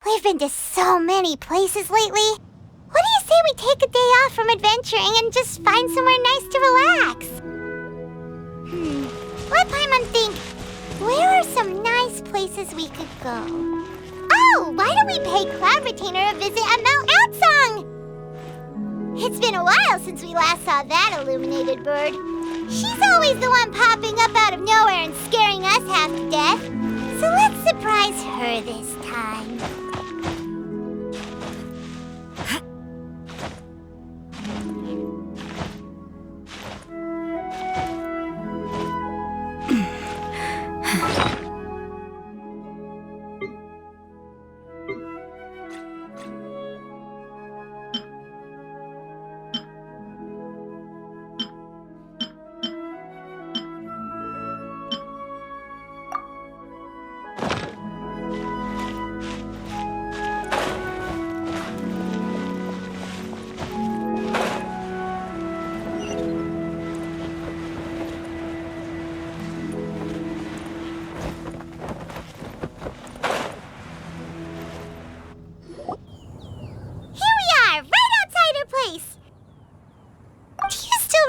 We've been to so many places lately. What do you say we take a day off from adventuring and just find somewhere nice to relax? Let Paimon think. Where are some nice places we could go? Oh, why don't we pay Cloud Retainer a visit at Mount Outsong? It's been a while since we last saw that illuminated bird. She's always the one popping up out of nowhere and scaring us half to death. So let's surprise her this time.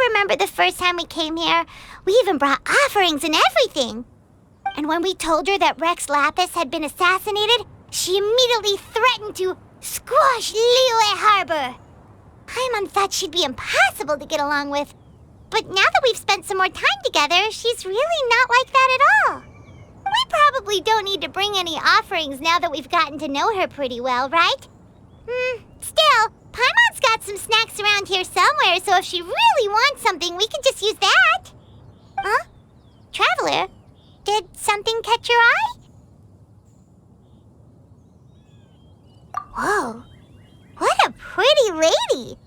Remember the first time we came here? We even brought offerings and everything. And when we told her that Rex Lapis had been assassinated, she immediately threatened to squash Liyue Harbor. Paimon thought she'd be impossible to get along with. But now that we've spent some more time together, she's really not like that at all. We probably don't need to bring any offerings now that we've gotten to know her pretty well, right? Still, Paimon's got some snacks around here somewhere, so if she really wants something, we can just use that. Huh? Traveler, did something catch your eye? Whoa, what a pretty lady.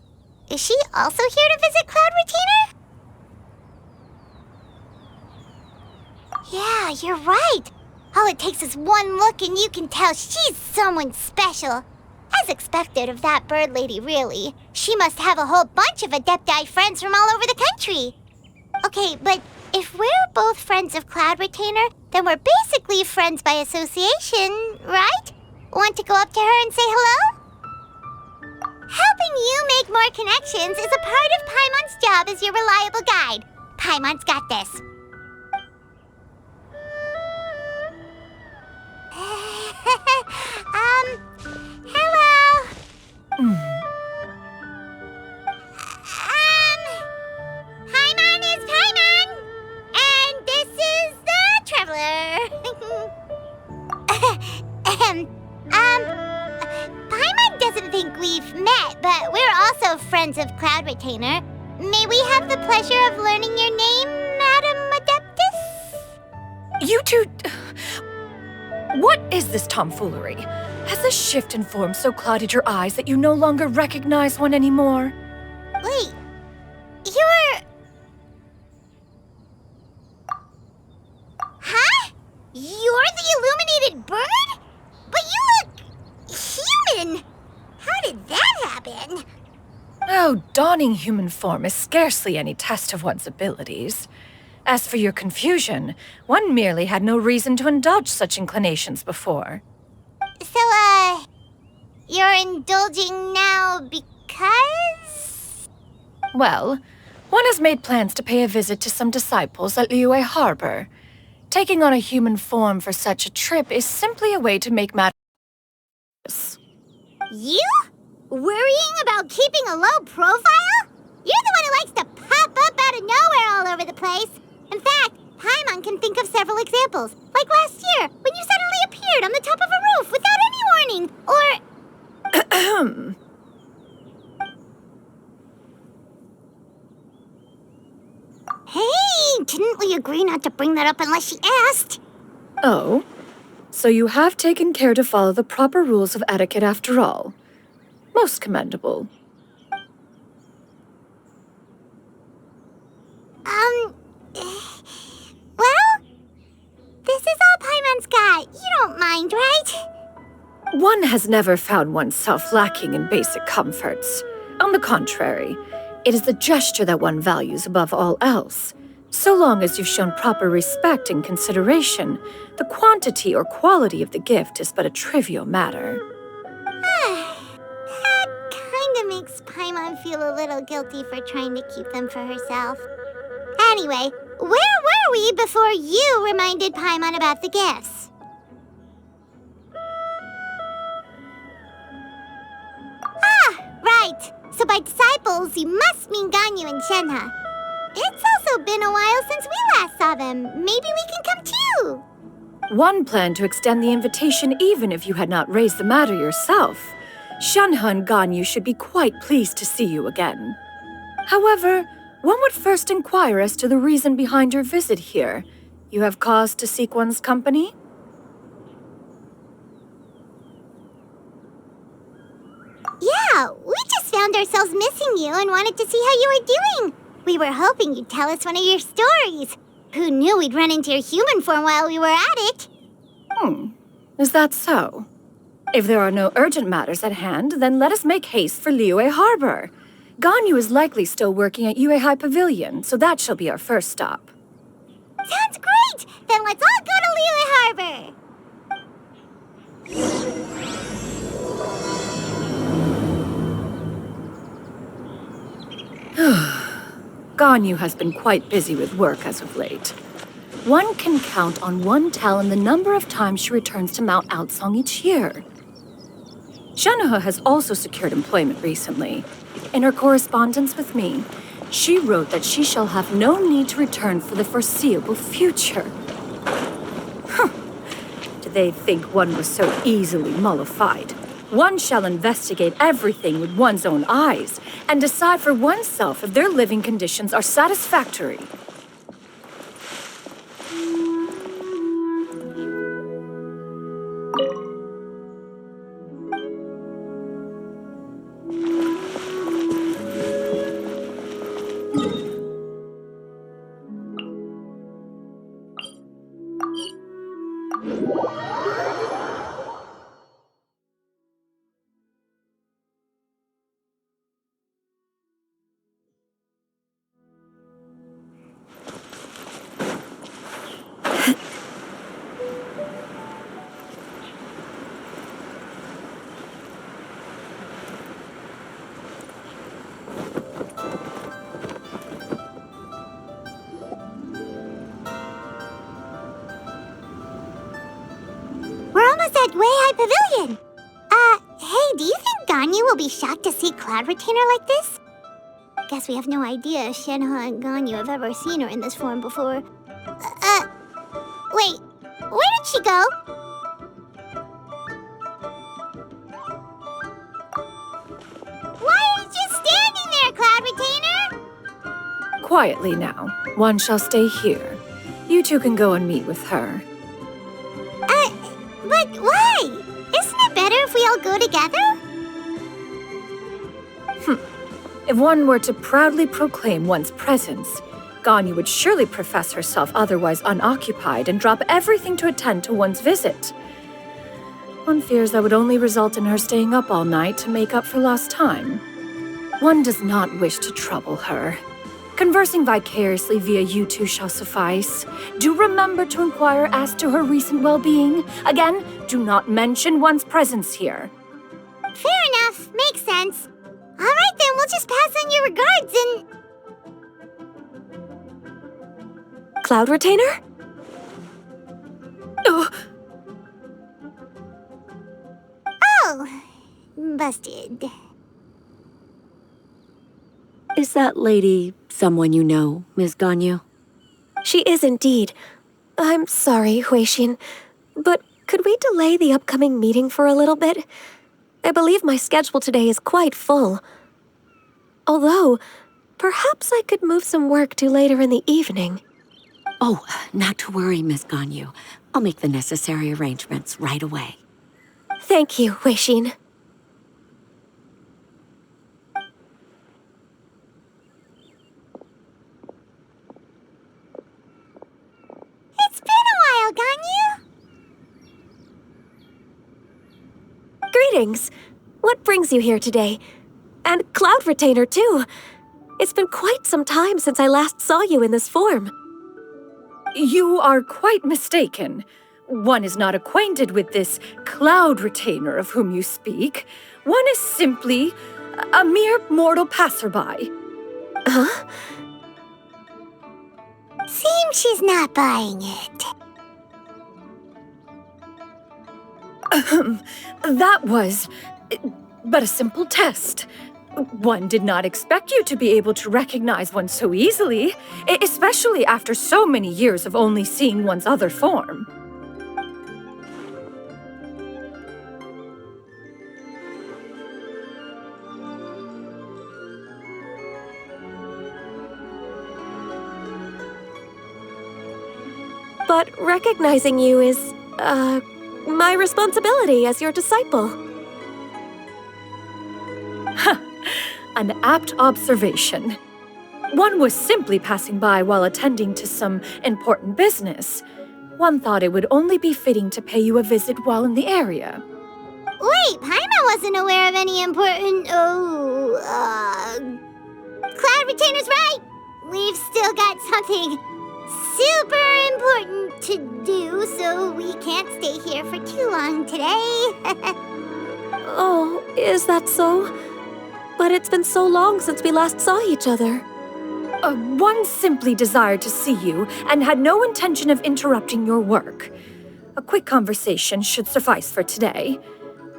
Is she also here to visit Cloud Retainer? Yeah, you're right. All it takes is one look and you can tell she's someone special. As expected of that bird lady, really. She must have a whole bunch of Adepti friends from all over the country. Okay, but if we're both friends of Cloud Retainer, then we're basically friends by association, right? Want to go up to her and say hello? Helping you make more connections is a part of Paimon's job as your reliable guide. Paimon's got this. Hello. Paimon is Paimon, and this is the Traveler. Paimon doesn't think we've met, but we're also friends of Cloud Retainer. May we have the pleasure of learning your name, Madam Adeptus? You two... What is this tomfoolery? Has this shift in form so clouded your eyes that you no longer recognize one anymore? Wait, you're... Huh? You're the illuminated bird? But you look... human! How did that happen? Oh, donning human form is scarcely any test of one's abilities. As for your confusion, one merely had no reason to indulge such inclinations before. So, you're indulging now because? Well, one has made plans to pay a visit to some disciples at Liyue Harbor. Taking on a human form for such a trip is simply a way to make matters. You? Worrying about keeping a low profile? You're the one who likes to pop up out of nowhere all over the place. In fact, Paimon can think of several examples. Like last year, when you suddenly appeared on the top of a roof without any warning, or... Hey, didn't we agree not to bring that up unless she asked? Oh, so you have taken care to follow the proper rules of etiquette after all. Most commendable. Well, this is all Paimon's got. You don't mind, right? One has never found oneself lacking in basic comforts. On the contrary, it is the gesture that one values above all else. So long as you've shown proper respect and consideration, the quantity or quality of the gift is but a trivial matter. That kinda makes Paimon feel a little guilty for trying to keep them for herself. Anyway, where were we before you reminded Paimon about the gifts? Right. So by disciples, you must mean Ganyu and Shenhe. It's also been a while since we last saw them. Maybe we can come too. One planned to extend the invitation even if you had not raised the matter yourself. Shenhe and Ganyu should be quite pleased to see you again. However, one would first inquire as to the reason behind your visit here. You have cause to seek one's company? Yeah, we just found ourselves missing you and wanted to see how you were doing. We were hoping you'd tell us one of your stories. Who knew we'd run into your human form while we were at it? Is that so? If there are no urgent matters at hand, then let us make haste for Liyue Harbor. Ganyu is likely still working at Yuehai Pavilion, so that shall be our first stop. Sounds great! Then let's all go to Liyue Harbor! Ganyu has been quite busy with work as of late. One can count on one talon the number of times she returns to Mount Outsong each year. Shenhe has also secured employment recently. In her correspondence with me, she wrote that she shall have no need to return for the foreseeable future. Did they think one was so easily mollified? One shall investigate everything with one's own eyes and decide for oneself if their living conditions are satisfactory. We're almost at Yuehai Pavilion. Hey, do you think Ganyu will be shocked to see Cloud Retainer like this? Guess we have no idea if Shenhe and Ganyu have ever seen her in this form before. Wait, where did she go? Why are you just standing there, Cloud Retainer? Quietly now. One shall stay here. You two can go and meet with her. But why? Isn't it better if we all go together? If one were to proudly proclaim one's presence, Ganyu would surely profess herself otherwise unoccupied and drop everything to attend to one's visit. One fears that would only result in her staying up all night to make up for lost time. One does not wish to trouble her. Conversing vicariously via you two shall suffice. Do remember to inquire as to her recent well-being. Again, do not mention one's presence here. Fair enough. Makes sense. All right, then. We'll just pass on your regards and... Cloud Retainer? Oh, busted. Is that lady someone you know, Ms. Ganyu? She is indeed. I'm sorry, Huixin, but could we delay the upcoming meeting for a little bit? I believe my schedule today is quite full. Although, perhaps I could move some work to later in the evening. Oh, not to worry, Miss Ganyu. I'll make the necessary arrangements right away. Thank you, Huixin. It's been a while, Ganyu. Greetings. What brings you here today? And Cloud Retainer, too. It's been quite some time since I last saw you in this form. You are quite mistaken. One is not acquainted with this Cloud Retainer of whom you speak. One is simply a mere mortal passerby. Huh? Seems she's not buying it. That was but a simple test. One did not expect you to be able to recognize one so easily, especially after so many years of only seeing one's other form. But recognizing you is, my responsibility as your disciple. An apt observation. One was simply passing by while attending to some important business. One thought it would only be fitting to pay you a visit while in the area. Wait, Paimon wasn't aware of any important... Cloud Retainer's right! We've still got something super important to do, so we can't stay here for too long today. Oh, is that so? But it's been so long since we last saw each other. One simply desired to see you and had no intention of interrupting your work. A quick conversation should suffice for today.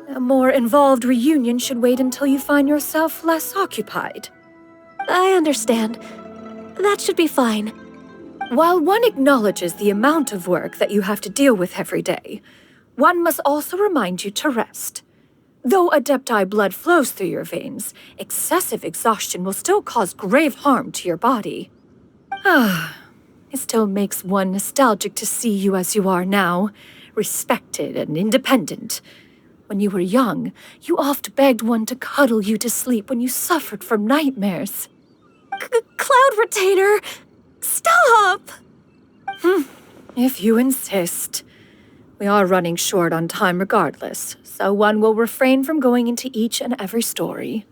A more involved reunion should wait until you find yourself less occupied. I understand. That should be fine. While one acknowledges the amount of work that you have to deal with every day, one must also remind you to rest. Though Adepti blood flows through your veins, excessive exhaustion will still cause grave harm to your body. It still makes one nostalgic to see you as you are now, respected and independent. When you were young, you oft begged one to cuddle you to sleep when you suffered from nightmares. Cloud Retainer! Stop! If you insist. We are running short on time regardless, so one will refrain from going into each and every story.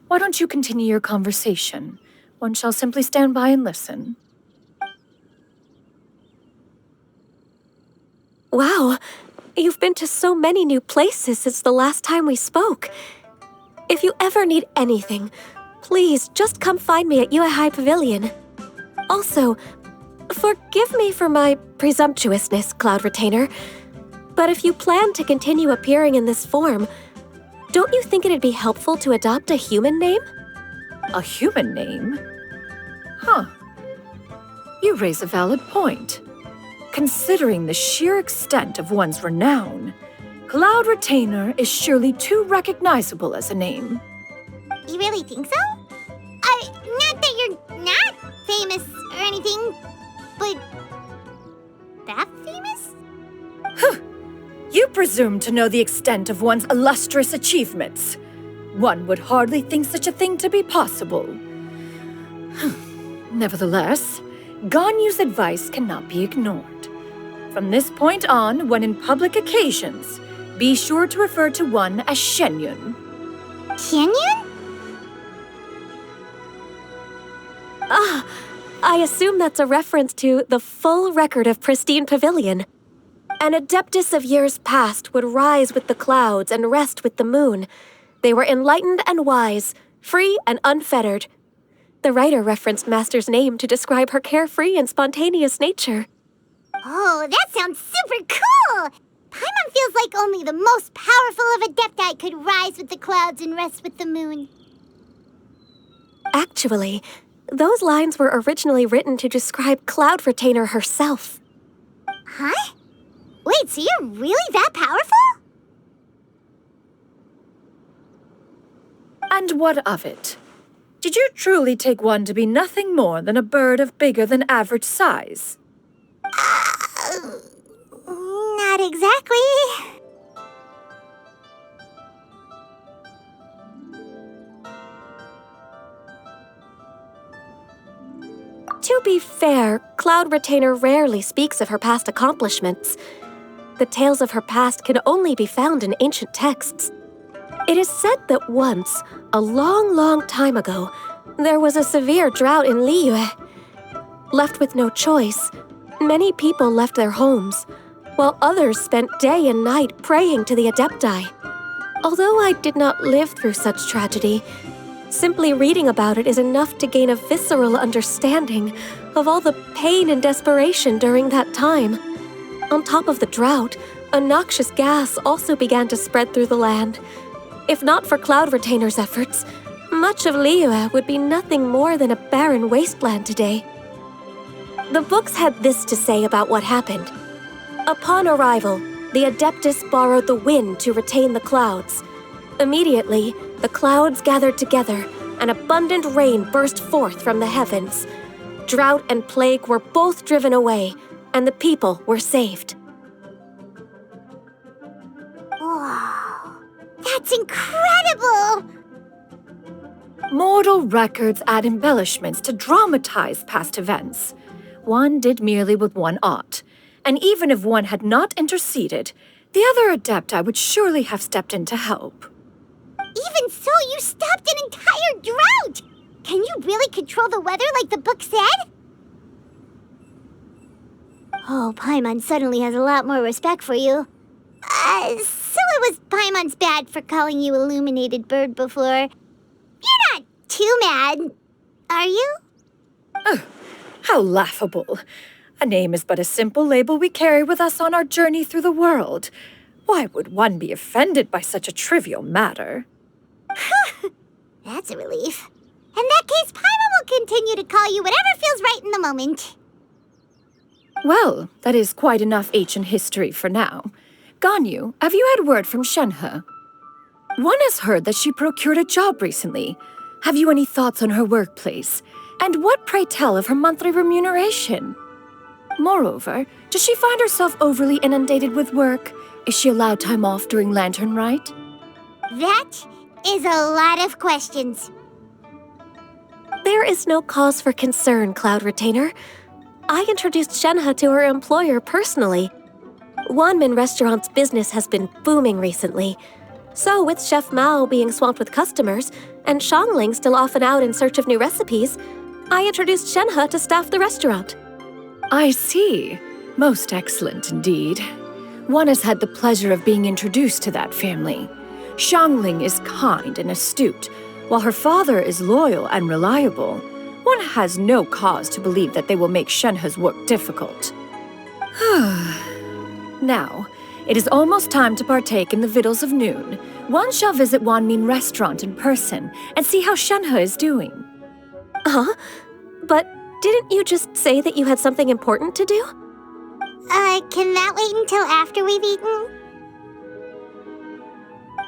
Why don't you continue your conversation? One shall simply stand by and listen. Wow, you've been to so many new places since the last time we spoke. If you ever need anything, please just come find me at Uehai Pavilion. Also, forgive me for my presumptuousness, Cloud Retainer, but if you plan to continue appearing in this form, don't you think it'd be helpful to adopt a human name? A human name? You raise a valid point. Considering the sheer extent of one's renown, Cloud Retainer is surely too recognizable as a name. You really think so? Not that you're not famous or anything, but that famous? You presume to know the extent of one's illustrious achievements. One would hardly think such a thing to be possible. Nevertheless, Ganyu's advice cannot be ignored. From this point on, when in public occasions, be sure to refer to one as Shenyun. Shenyun? I assume that's a reference to the full record of Pristine Pavilion. An adeptus of years past would rise with the clouds and rest with the moon. They were enlightened and wise, free and unfettered. The writer referenced Master's name to describe her carefree and spontaneous nature. Oh, that sounds super cool! Paimon feels like only the most powerful of Adepti could rise with the clouds and rest with the moon. Actually, those lines were originally written to describe Cloud Retainer herself. Huh? Wait, so you're really that powerful? And what of it? Did you truly take one to be nothing more than a bird of bigger than average size? Not exactly. To be fair, Cloud Retainer rarely speaks of her past accomplishments. The tales of her past can only be found in ancient texts. It is said that once, a long, long time ago, there was a severe drought in Liyue. Left with no choice, many people left their homes, while others spent day and night praying to the Adepti. Although I did not live through such tragedy, simply reading about it is enough to gain a visceral understanding of all the pain and desperation during that time. On top of the drought, a noxious gas also began to spread through the land. If not for Cloud Retainer's efforts, much of Liyue would be nothing more than a barren wasteland today. The books had this to say about what happened. Upon arrival, the Adeptus borrowed the wind to retain the clouds. Immediately, the clouds gathered together, and abundant rain burst forth from the heavens. Drought and plague were both driven away, and the people were saved. Wow, that's incredible! Mortal records add embellishments to dramatize past events. One did merely what one ought, and even if one had not interceded, the other Adepti would surely have stepped in to help. Even so, you stopped an entire drought! Can you really control the weather like the book said? Oh, Paimon suddenly has a lot more respect for you. So it was Paimon's bad for calling you Illuminated Bird before. You're not too mad, are you? How laughable. A name is but a simple label we carry with us on our journey through the world. Why would one be offended by such a trivial matter? That's a relief. In that case, Paimon will continue to call you whatever feels right in the moment. Well, that is quite enough ancient history for now. Ganyu, have you had word from Shenhe? One has heard that she procured a job recently. Have you any thoughts on her workplace? And what, pray tell, of her monthly remuneration? Moreover, does she find herself overly inundated with work? Is she allowed time off during Lantern Rite? That is a lot of questions. There is no cause for concern, Cloud Retainer. I introduced Shenhe to her employer personally. Wanmin Restaurant's business has been booming recently. So, with Chef Mao being swamped with customers, and Shangling still often out in search of new recipes, I introduced Shenhe to staff the restaurant. I see. Most excellent indeed. One has had the pleasure of being introduced to that family. Shangling is kind and astute, while her father is loyal and reliable. One has no cause to believe that they will make Shenhe's work difficult. Now, it is almost time to partake in the victuals of noon. One shall visit Wanmin Restaurant in person and see how Shenhe is doing. Huh? But didn't you just say that you had something important to do? Can that wait until after we've eaten?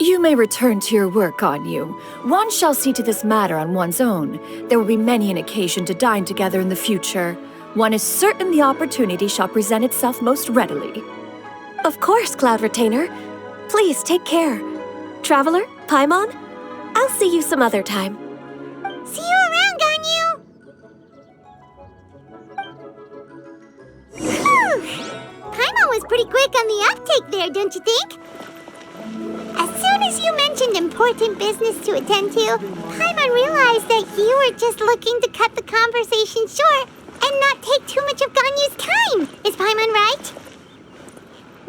You may return to your work, Ganyu. One shall see to this matter on one's own. There will be many an occasion to dine together in the future. One is certain the opportunity shall present itself most readily. Of course, Cloud Retainer. Please take care. Traveler, Paimon, I'll see you some other time. See you around, Ganyu! Paimon was pretty quick on the uptake there, don't you think? As soon as you mentioned important business to attend to, Paimon realized that you were just looking to cut the conversation short and not take too much of Ganyu's time. Is Paimon right?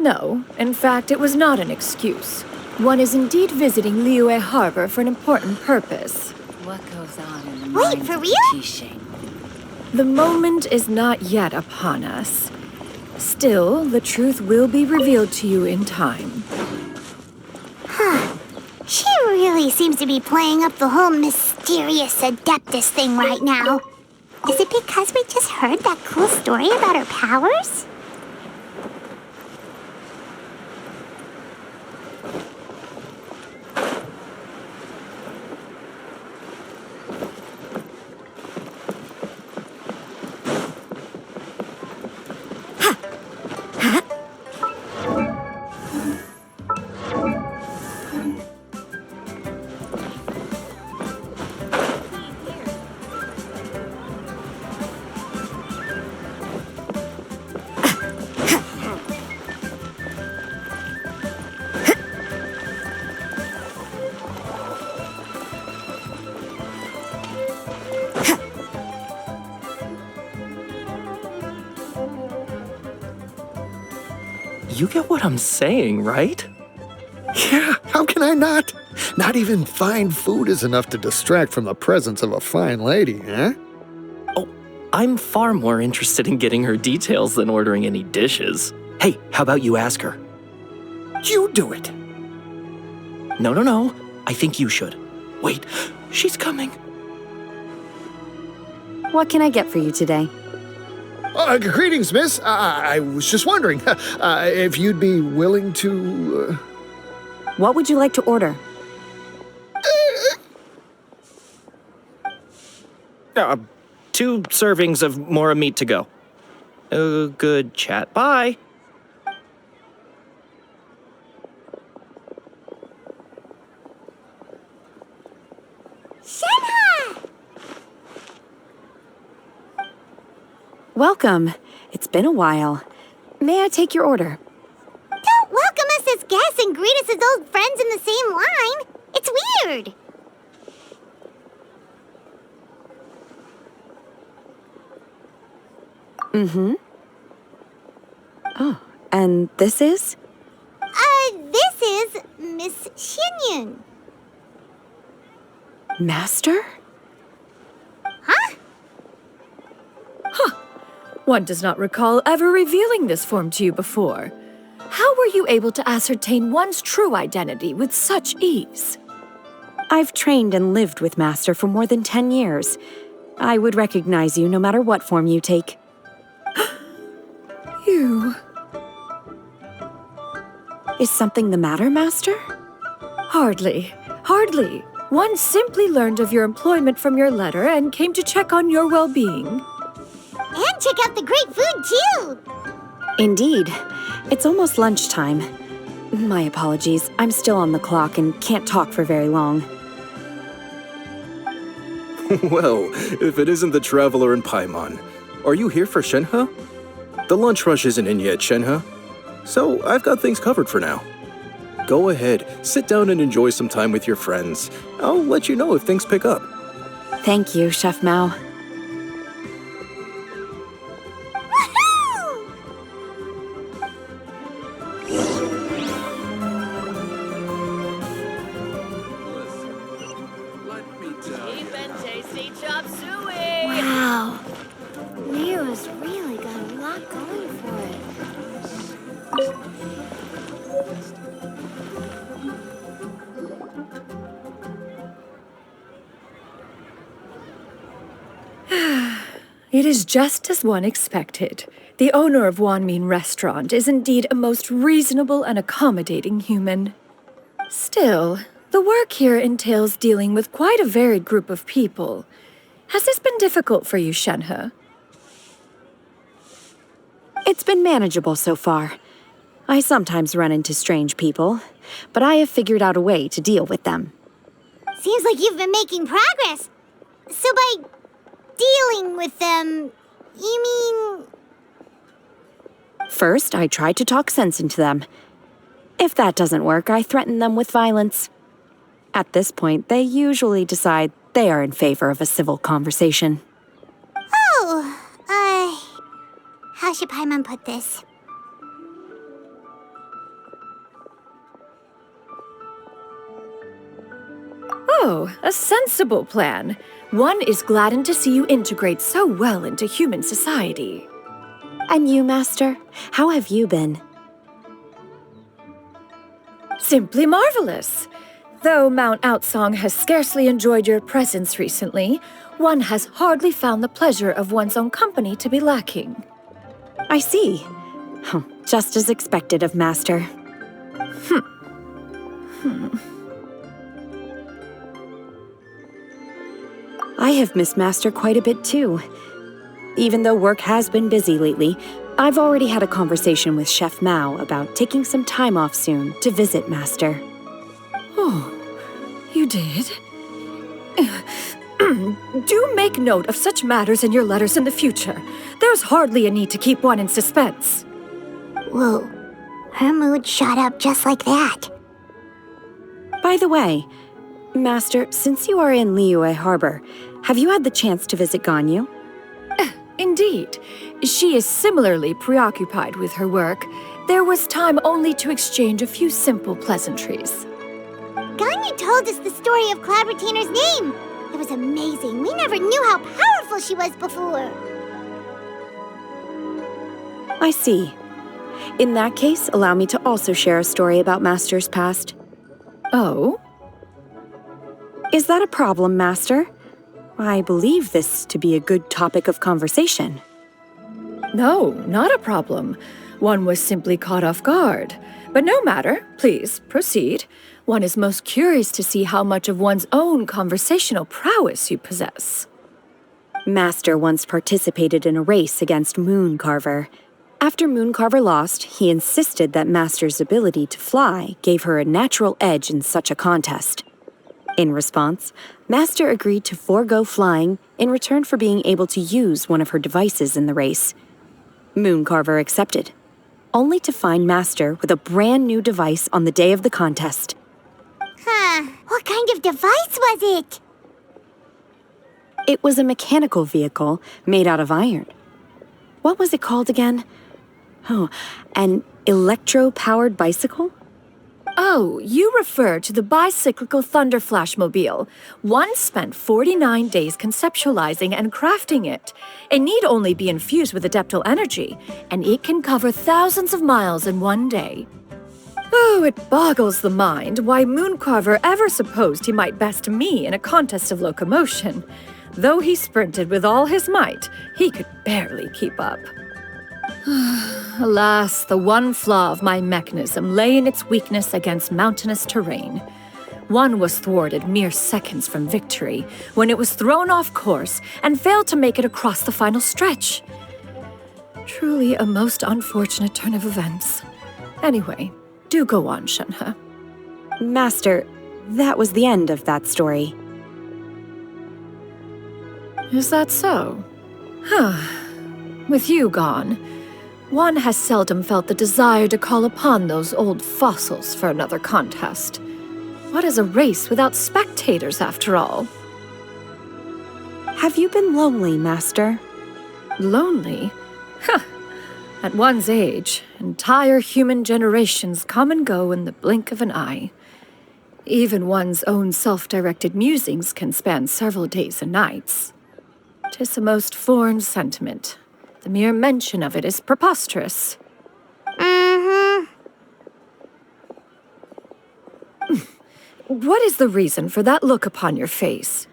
No, in fact, it was not an excuse. One is indeed visiting Liyue Harbor for an important purpose. What goes on in the Wait, minds for of real? the Qixing? The moment is not yet upon us. Still, the truth will be revealed to you in time. She really seems to be playing up the whole mysterious Adeptus thing right now. Is it because we just heard that cool story about her powers? You get what I'm saying, right? Yeah, how can I not? Not even fine food is enough to distract from the presence of a fine lady, huh? Oh, I'm far more interested in getting her details than ordering any dishes. Hey, how about you ask her? You do it. No. I think you should. Wait, she's coming. What can I get for you today? Greetings, miss. I was just wondering if you'd be willing to... What would you like to order? 2 servings of mora meat to go. Good chat. Bye. Shenhe! Welcome. It's been a while. May I take your order? Don't welcome us as guests and greet us as old friends in the same line. It's weird. Oh, and this is? This is Miss Xinyun. Master? Huh? One does not recall ever revealing this form to you before. How were you able to ascertain one's true identity with such ease? I've trained and lived with Master for more than 10 years. I would recognize you no matter what form you take. You... Is something the matter, Master? Hardly. One simply learned of your employment from your letter and came to check on your well-being. And check out the great food, too. Indeed. It's almost lunchtime. My apologies. I'm still on the clock and can't talk for very long. Well, if it isn't the traveler in Paimon, are you here for Shenhe? The lunch rush isn't in yet, Shenhe. So I've got things covered for now. Go ahead, sit down and enjoy some time with your friends. I'll let you know if things pick up. Thank you, Chef Mao. Woohoo! Wow. Leo's really got a lot going for it. It is just as one expected. The owner of Wanmin Restaurant is indeed a most reasonable and accommodating human. Still, the work here entails dealing with quite a varied group of people. Has this been difficult for you, Shenhe? It's been manageable so far. I sometimes run into strange people, but I have figured out a way to deal with them. Seems like you've been making progress. So by dealing with them, you mean... First, I try to talk sense into them. If that doesn't work, I threaten them with violence. At this point, they usually decide they are in favor of a civil conversation. Oh, how should Paimon put this? Oh, a sensible plan. One is gladdened to see you integrate so well into human society. And you, Master? How have you been? Simply marvelous. Though Mount Outsong has scarcely enjoyed your presence recently, one has hardly found the pleasure of one's own company to be lacking. I see. Just as expected of Master. I have missed Master quite a bit too. Even though work has been busy lately, I've already had a conversation with Chef Mao about taking some time off soon to visit Master. Oh, you did? Do make note of such matters in your letters in the future. There's hardly a need to keep one in suspense. Whoa, her mood shot up just like that. By the way, Master, since you are in Liyue Harbor, have you had the chance to visit Ganyu? Indeed. She is similarly preoccupied with her work, There was time only to exchange a few simple pleasantries. Ganyu told us the story of Cloud Retainer's name. It was amazing. We never knew how powerful she was before. I see. In that case, allow me to also share a story about Master's past. Oh? Is that a problem, Master? I believe this to be a good topic of conversation. No, not a problem. One was simply caught off guard. But no matter, please, proceed. One is most curious to see how much of one's own conversational prowess you possess. Master once participated in a race against Mooncarver. After Mooncarver lost, he insisted that Master's ability to fly gave her a natural edge in such a contest. In response, Master agreed to forego flying in return for being able to use one of her devices in the race. Mooncarver accepted, only to find Master with a brand new device on the day of the contest. Huh. What kind of device was it? It was a mechanical vehicle made out of iron. What was it called again? Oh, an electro-powered bicycle? Oh, you refer to the bicyclical Thunder Flashmobile. One spent 49 days conceptualizing and crafting it. It need only be infused with adeptal energy, and it can cover thousands of miles in one day. Oh, it boggles the mind why Mooncarver ever supposed he might best me in a contest of locomotion. Though he sprinted with all his might, he could barely keep up. Alas, the one flaw of my mechanism lay in its weakness against mountainous terrain. One was thwarted mere seconds from victory when it was thrown off course and failed to make it across the final stretch. Truly a most unfortunate turn of events. Anyway, do go on, Shenhe. Master, that was the end of that story. Is that so? With you gone, one has seldom felt the desire to call upon those old fossils for another contest. What is a race without spectators, after all? Have you been lonely, Master? Lonely? At one's age, entire human generations come and go in the blink of an eye. Even one's own self-directed musings can span several days and nights. 'Tis a most foreign sentiment. The mere mention of it is preposterous. What is the reason for that look upon your face?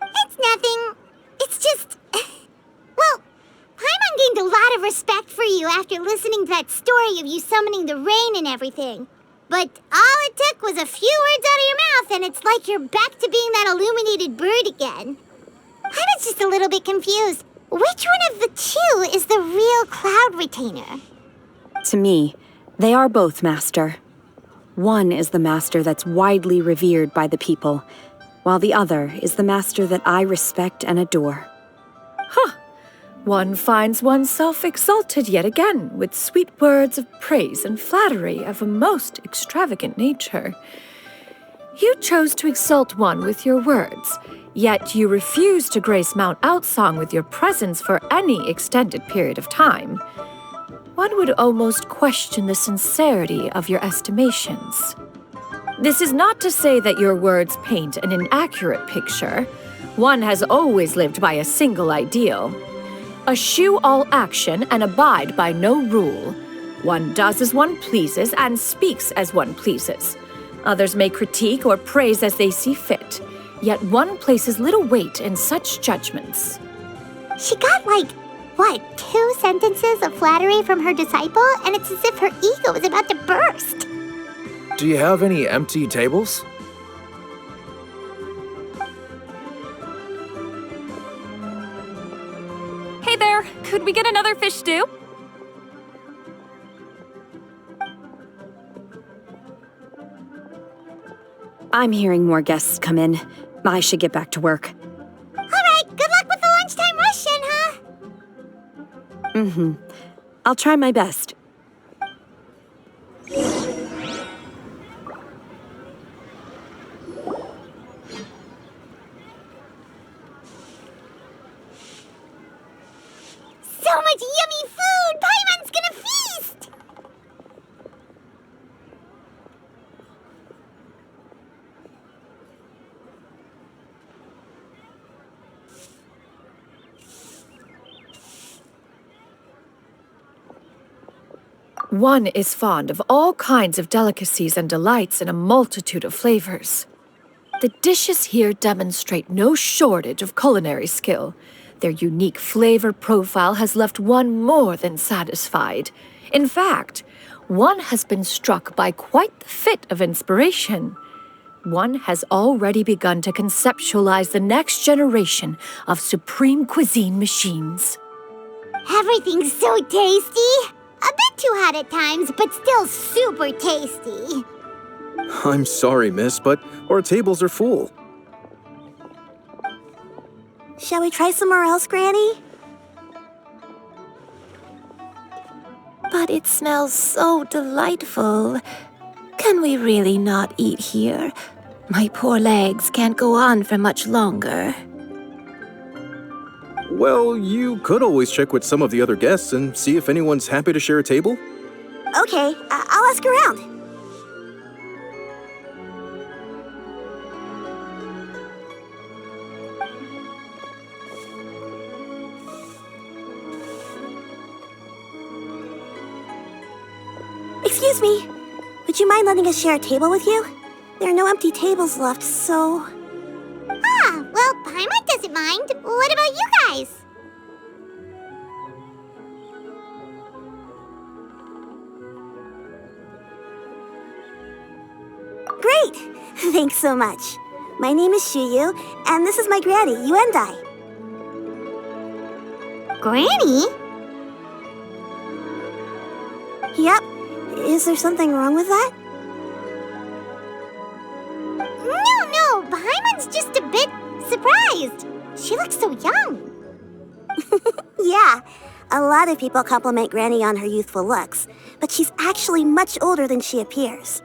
It's nothing. It's just... Well, Paimon gained a lot of respect for you after listening to that story of you summoning the rain and everything. But all it took was a few words out of your mouth and it's like you're back to being that illuminated bird again. I was just a little bit confused. Which one of the two is the real Cloud Retainer? To me, they are both, Master. One is the Master that's widely revered by the people, while the other is the Master that I respect and adore. One finds oneself exalted yet again with sweet words of praise and flattery of a most extravagant nature. You chose to exalt one with your words, yet you refuse to grace Mount Outsong with your presence for any extended period of time. One would almost question the sincerity of your estimations. This is not to say that your words paint an inaccurate picture. One has always lived by a single ideal. Eschew all action and abide by no rule. One does as one pleases and speaks as one pleases. Others may critique or praise as they see fit, yet one places little weight in such judgments. She got 2 sentences of flattery from her disciple, and it's as if her ego is about to burst. Do you have any empty tables? Hey there, could we get another fish stew? I'm hearing more guests come in. I should get back to work. All right, good luck with the lunchtime rush, Shenhe. I'll try my best. So much yummy food! Paimon One is fond of all kinds of delicacies and delights in a multitude of flavors. The dishes here demonstrate no shortage of culinary skill. Their unique flavor profile has left one more than satisfied. In fact, one has been struck by quite the fit of inspiration. One has already begun to conceptualize the next generation of supreme cuisine machines. Everything's so tasty. A bit too hot at times, but still super tasty. I'm sorry, miss, but our tables are full. Shall we try somewhere else, Granny? But it smells so delightful. Can we really not eat here? My poor legs can't go on for much longer. Well, you could always check with some of the other guests and see if anyone's happy to share a table. Okay, I'll ask around. Excuse me, would you mind letting us share a table with you? There are no empty tables left, so... Ah, well, Paimon doesn't mind. What about you guys? Great! Thanks so much. My name is Shuyu, and this is my granny, Yuendai. Granny? Yep. Is there something wrong with that? No, Paimon's just a bit surprised. She looks so young. Yeah, a lot of people compliment Granny on her youthful looks, but she's actually much older than she appears.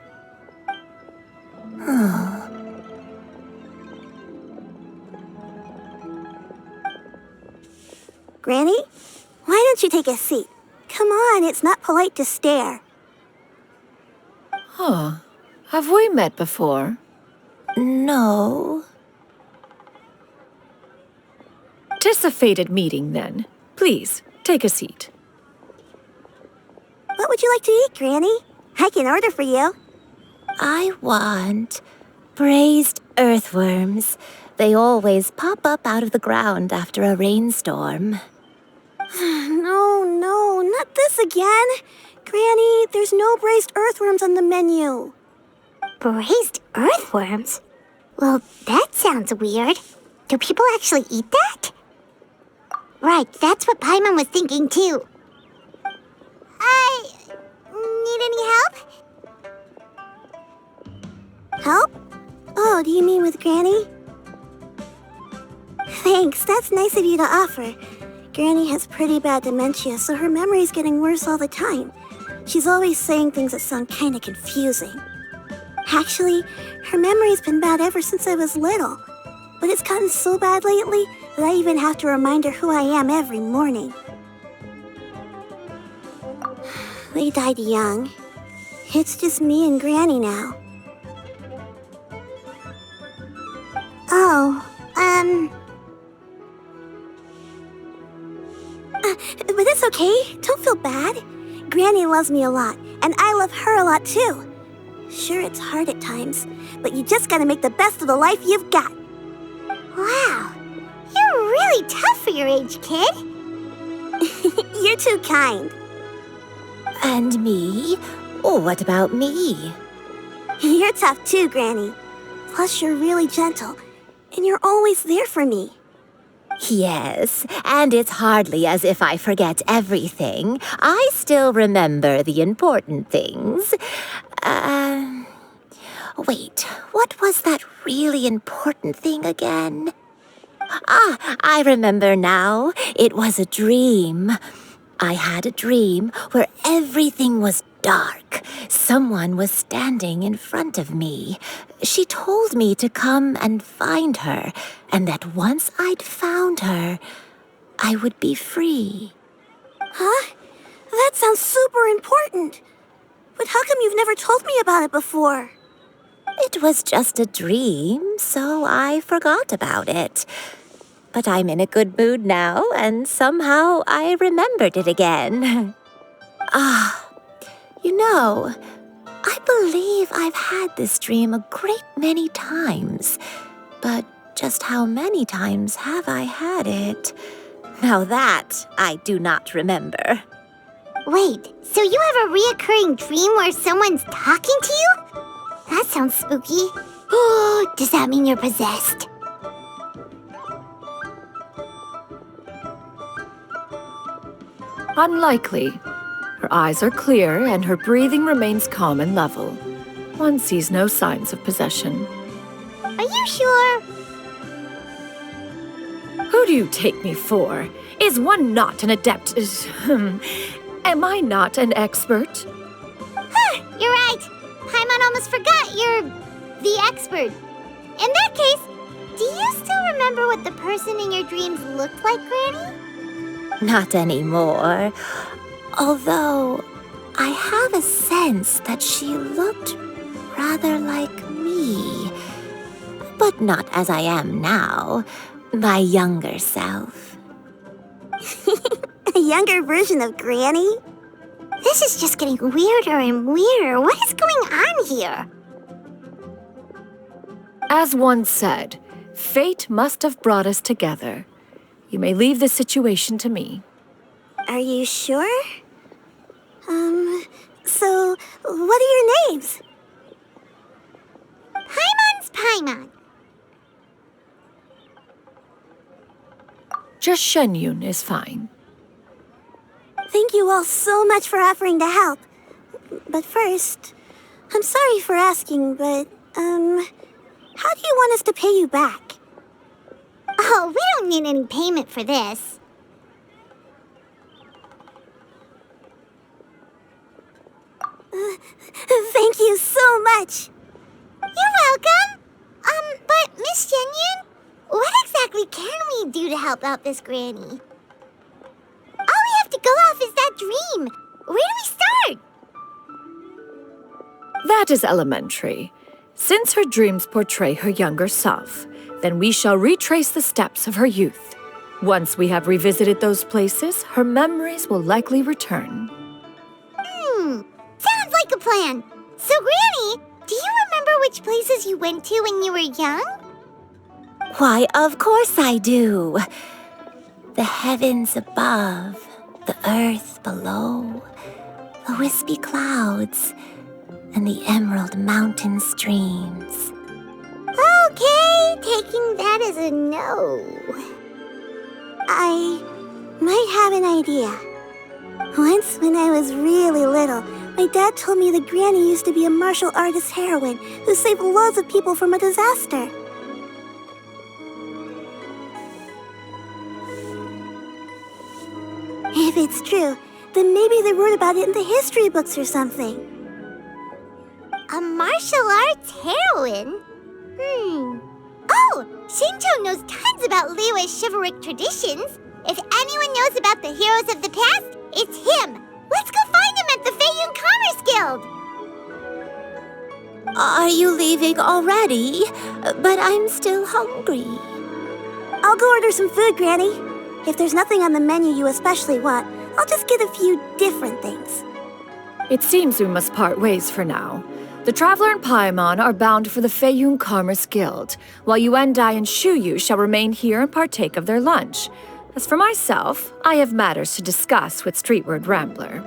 Granny, why don't you take a seat? Come on, it's not polite to stare. Huh. Have we met before? No. 'Tis a fated meeting, then. Please, take a seat. What would you like to eat, Granny? I can order for you. I want braised earthworms. They always pop up out of the ground after a rainstorm. No, not this again. Granny, there's no braised earthworms on the menu. Braised earthworms? Well, that sounds weird. Do people actually eat that? Right, that's what Paimon was thinking too. Need any help? Help? Oh, do you mean with Granny? Thanks, that's nice of you to offer. Granny has pretty bad dementia, so her memory's getting worse all the time. She's always saying things that sound kinda confusing. Actually, her memory's been bad ever since I was little. But it's gotten so bad lately that I even have to remind her who I am every morning. They died young. It's just me and Granny now. Oh, but it's okay. Don't feel bad. Granny loves me a lot, and I love her a lot too. Sure, it's hard at times, but you just gotta make the best of the life you've got. Wow, you're really tough for your age, kid. You're too kind. And me? Oh, what about me? You're tough too, Granny. Plus, you're really gentle, and you're always there for me. Yes, and it's hardly as if I forget everything. I still remember the important things. Wait, what was that really important thing again? Ah, I remember now. It was a dream. I had a dream where everything was dark. Someone was standing in front of me. She told me to come and find her, and that once I'd found her, I would be free. Huh? That sounds super important. But how come you've never told me about it before? It was just a dream, so I forgot about it. But I'm in a good mood now, and somehow I remembered it again. You know, I believe I've had this dream a great many times. But just how many times have I had it? Now that I do not remember. Wait, so you have a reoccurring dream where someone's talking to you? That sounds spooky. Oh, does that mean you're possessed? Unlikely. Her eyes are clear and her breathing remains calm and level. One sees no signs of possession. Are you sure? Who do you take me for? Is one not an adept? Am I not an expert? Huh, you're right. Paimon almost forgot you're the expert. In that case, do you still remember what the person in your dreams looked like, Granny? Not anymore. Although, I have a sense that she looked rather like me. But not as I am now. My younger self. A younger version of Granny? This is just getting weirder and weirder. What is going on here? As one said, fate must have brought us together. You may leave this situation to me. Are you sure? So, what are your names? Paimon's Paimon. Just Shenyun is fine. Thank you all so much for offering to help. But first, I'm sorry for asking, but, how do you want us to pay you back? Oh, we don't need any payment for this. Thank you so much. You're welcome. But Miss Shenyun, what exactly can we do to help out this granny? All we have to go off is that dream. Where do we start? That is elementary. Since her dreams portray her younger self, then we shall retrace the steps of her youth. Once we have revisited those places, her memories will likely return. Sounds like a plan. So, Granny, do you remember which places you went to when you were young? Why, of course I do. The heavens above, the earth below, the wispy clouds, and the emerald mountain streams. Okay, taking that as a no. I might have an idea. Once, when I was really little, my dad told me that Granny used to be a martial artist heroine who saved loads of people from a disaster. If it's true, then maybe they wrote about it in the history books or something. A martial arts heroine? Oh, Shinjo knows tons about Liyue's chivalric traditions. If anyone knows about the heroes of the past, it's him. Let's go find him at the Feiyun Commerce Guild. Are you leaving already? But I'm still hungry. I'll go order some food, Granny. If there's nothing on the menu you especially want, I'll just get a few different things. It seems we must part ways for now. The Traveler and Paimon are bound for the Feiyun Commerce Guild, while Yuendai and Shuyu shall remain here and partake of their lunch. As for myself, I have matters to discuss with Streetward Rambler.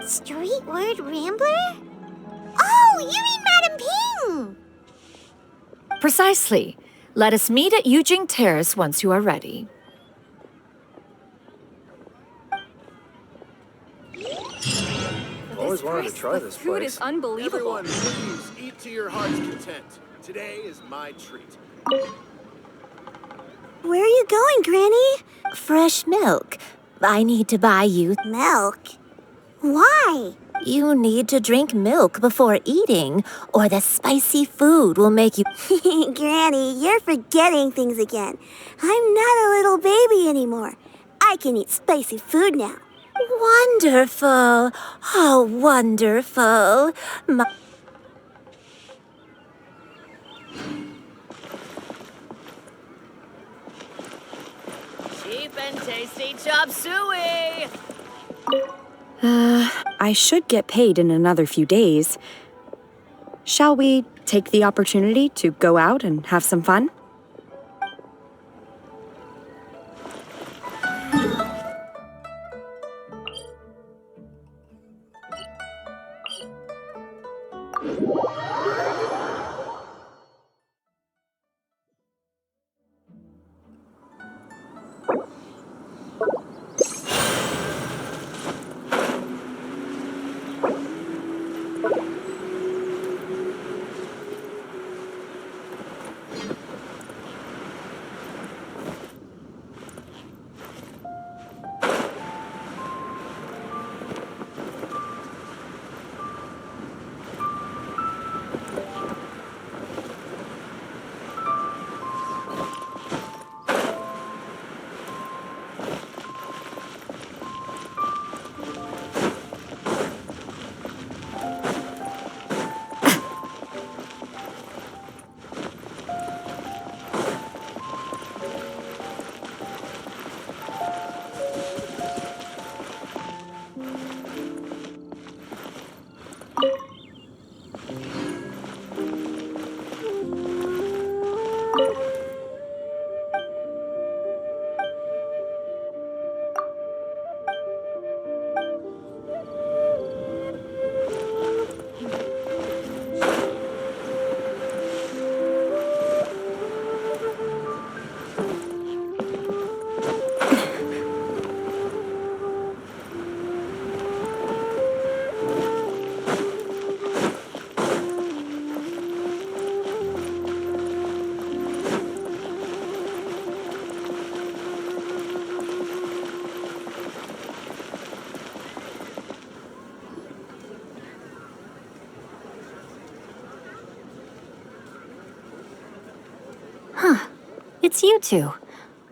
Streetward Rambler? Oh, you mean Madame Ping! Precisely. Let us meet at Yujing Terrace once you are ready. Always wanted to try this Food place. is unbelievable. Everyone, please eat to your heart's content. Today is my treat. Where are you going, Granny? Fresh milk. I need to buy you. Milk? Why? You need to drink milk before eating, or the spicy food will make you... Granny, you're forgetting things again. I'm not a little baby anymore. I can eat spicy food now. Wonderful. Oh, wonderful. Cheap and tasty chop suey! I should get paid in another few days. Shall we take the opportunity to go out and have some fun? It's you two.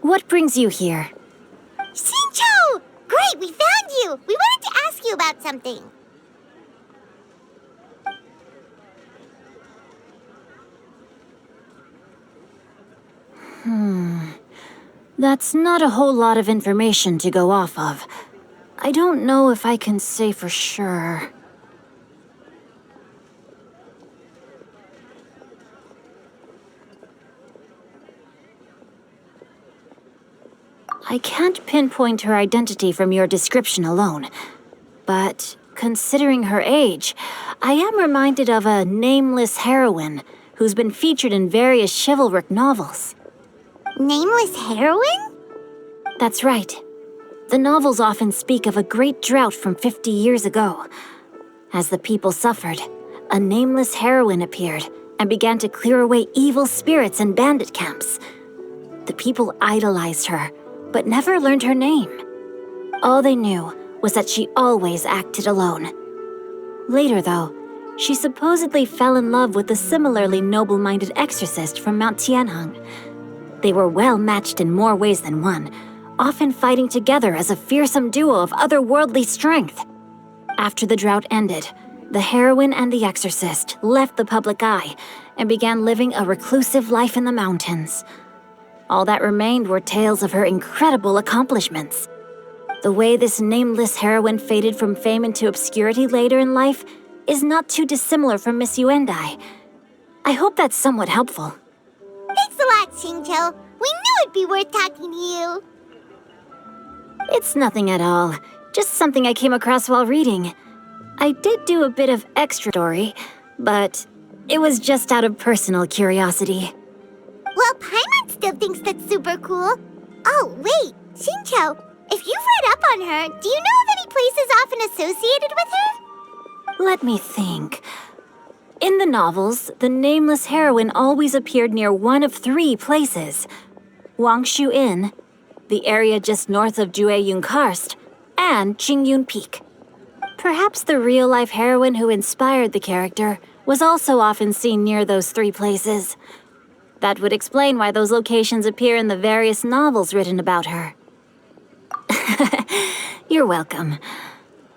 What brings you here? Shincho! Great, we found you! We wanted to ask you about something. That's not a whole lot of information to go off of. I don't know if I can say for sure. I can't pinpoint her identity from your description alone, but considering her age, I am reminded of a nameless heroine who's been featured in various chivalric novels. Nameless heroine? That's right. The novels often speak of a great drought from 50 years ago. As the people suffered, a nameless heroine appeared and began to clear away evil spirits and bandit camps. The people idolized her, but never learned her name. All they knew was that she always acted alone. Later, though, she supposedly fell in love with a similarly noble-minded exorcist from Mount Tianheng. They were well matched in more ways than one, often fighting together as a fearsome duo of otherworldly strength. After the drought ended, the heroine and the exorcist left the public eye and began living a reclusive life in the mountains. All that remained were tales of her incredible accomplishments. The way this nameless heroine faded from fame into obscurity later in life is not too dissimilar from Miss Yuendai. I hope that's somewhat helpful. Thanks a lot, Shincho. We knew it'd be worth talking to you. It's nothing at all. Just something I came across while reading. I did do a bit of extra story, but it was just out of personal curiosity. Well, Paimon still thinks that's super cool. Oh, wait, Shincho, if you've read up on her, do you know of any places often associated with her? Let me think. In the novels, the nameless heroine always appeared near one of 3 places. Wangshu Inn, the area just north of Jueyun Karst, and Jingyun Peak. Perhaps the real-life heroine who inspired the character was also often seen near those 3 places. That would explain why those locations appear in the various novels written about her. You're welcome.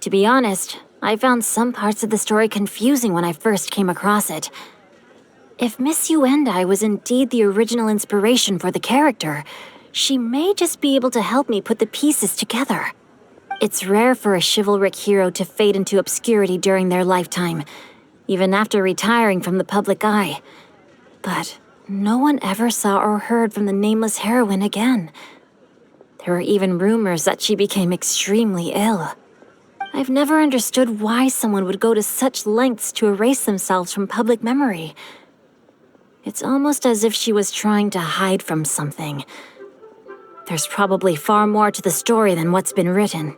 To be honest, I found some parts of the story confusing when I first came across it. If Miss Yuendai was indeed the original inspiration for the character, she may just be able to help me put the pieces together. It's rare for a chivalric hero to fade into obscurity during their lifetime, even after retiring from the public eye. But no one ever saw or heard from the nameless heroine again. There were even rumors that she became extremely ill. I've never understood why someone would go to such lengths to erase themselves from public memory. It's almost as if she was trying to hide from something. There's probably far more to the story than what's been written.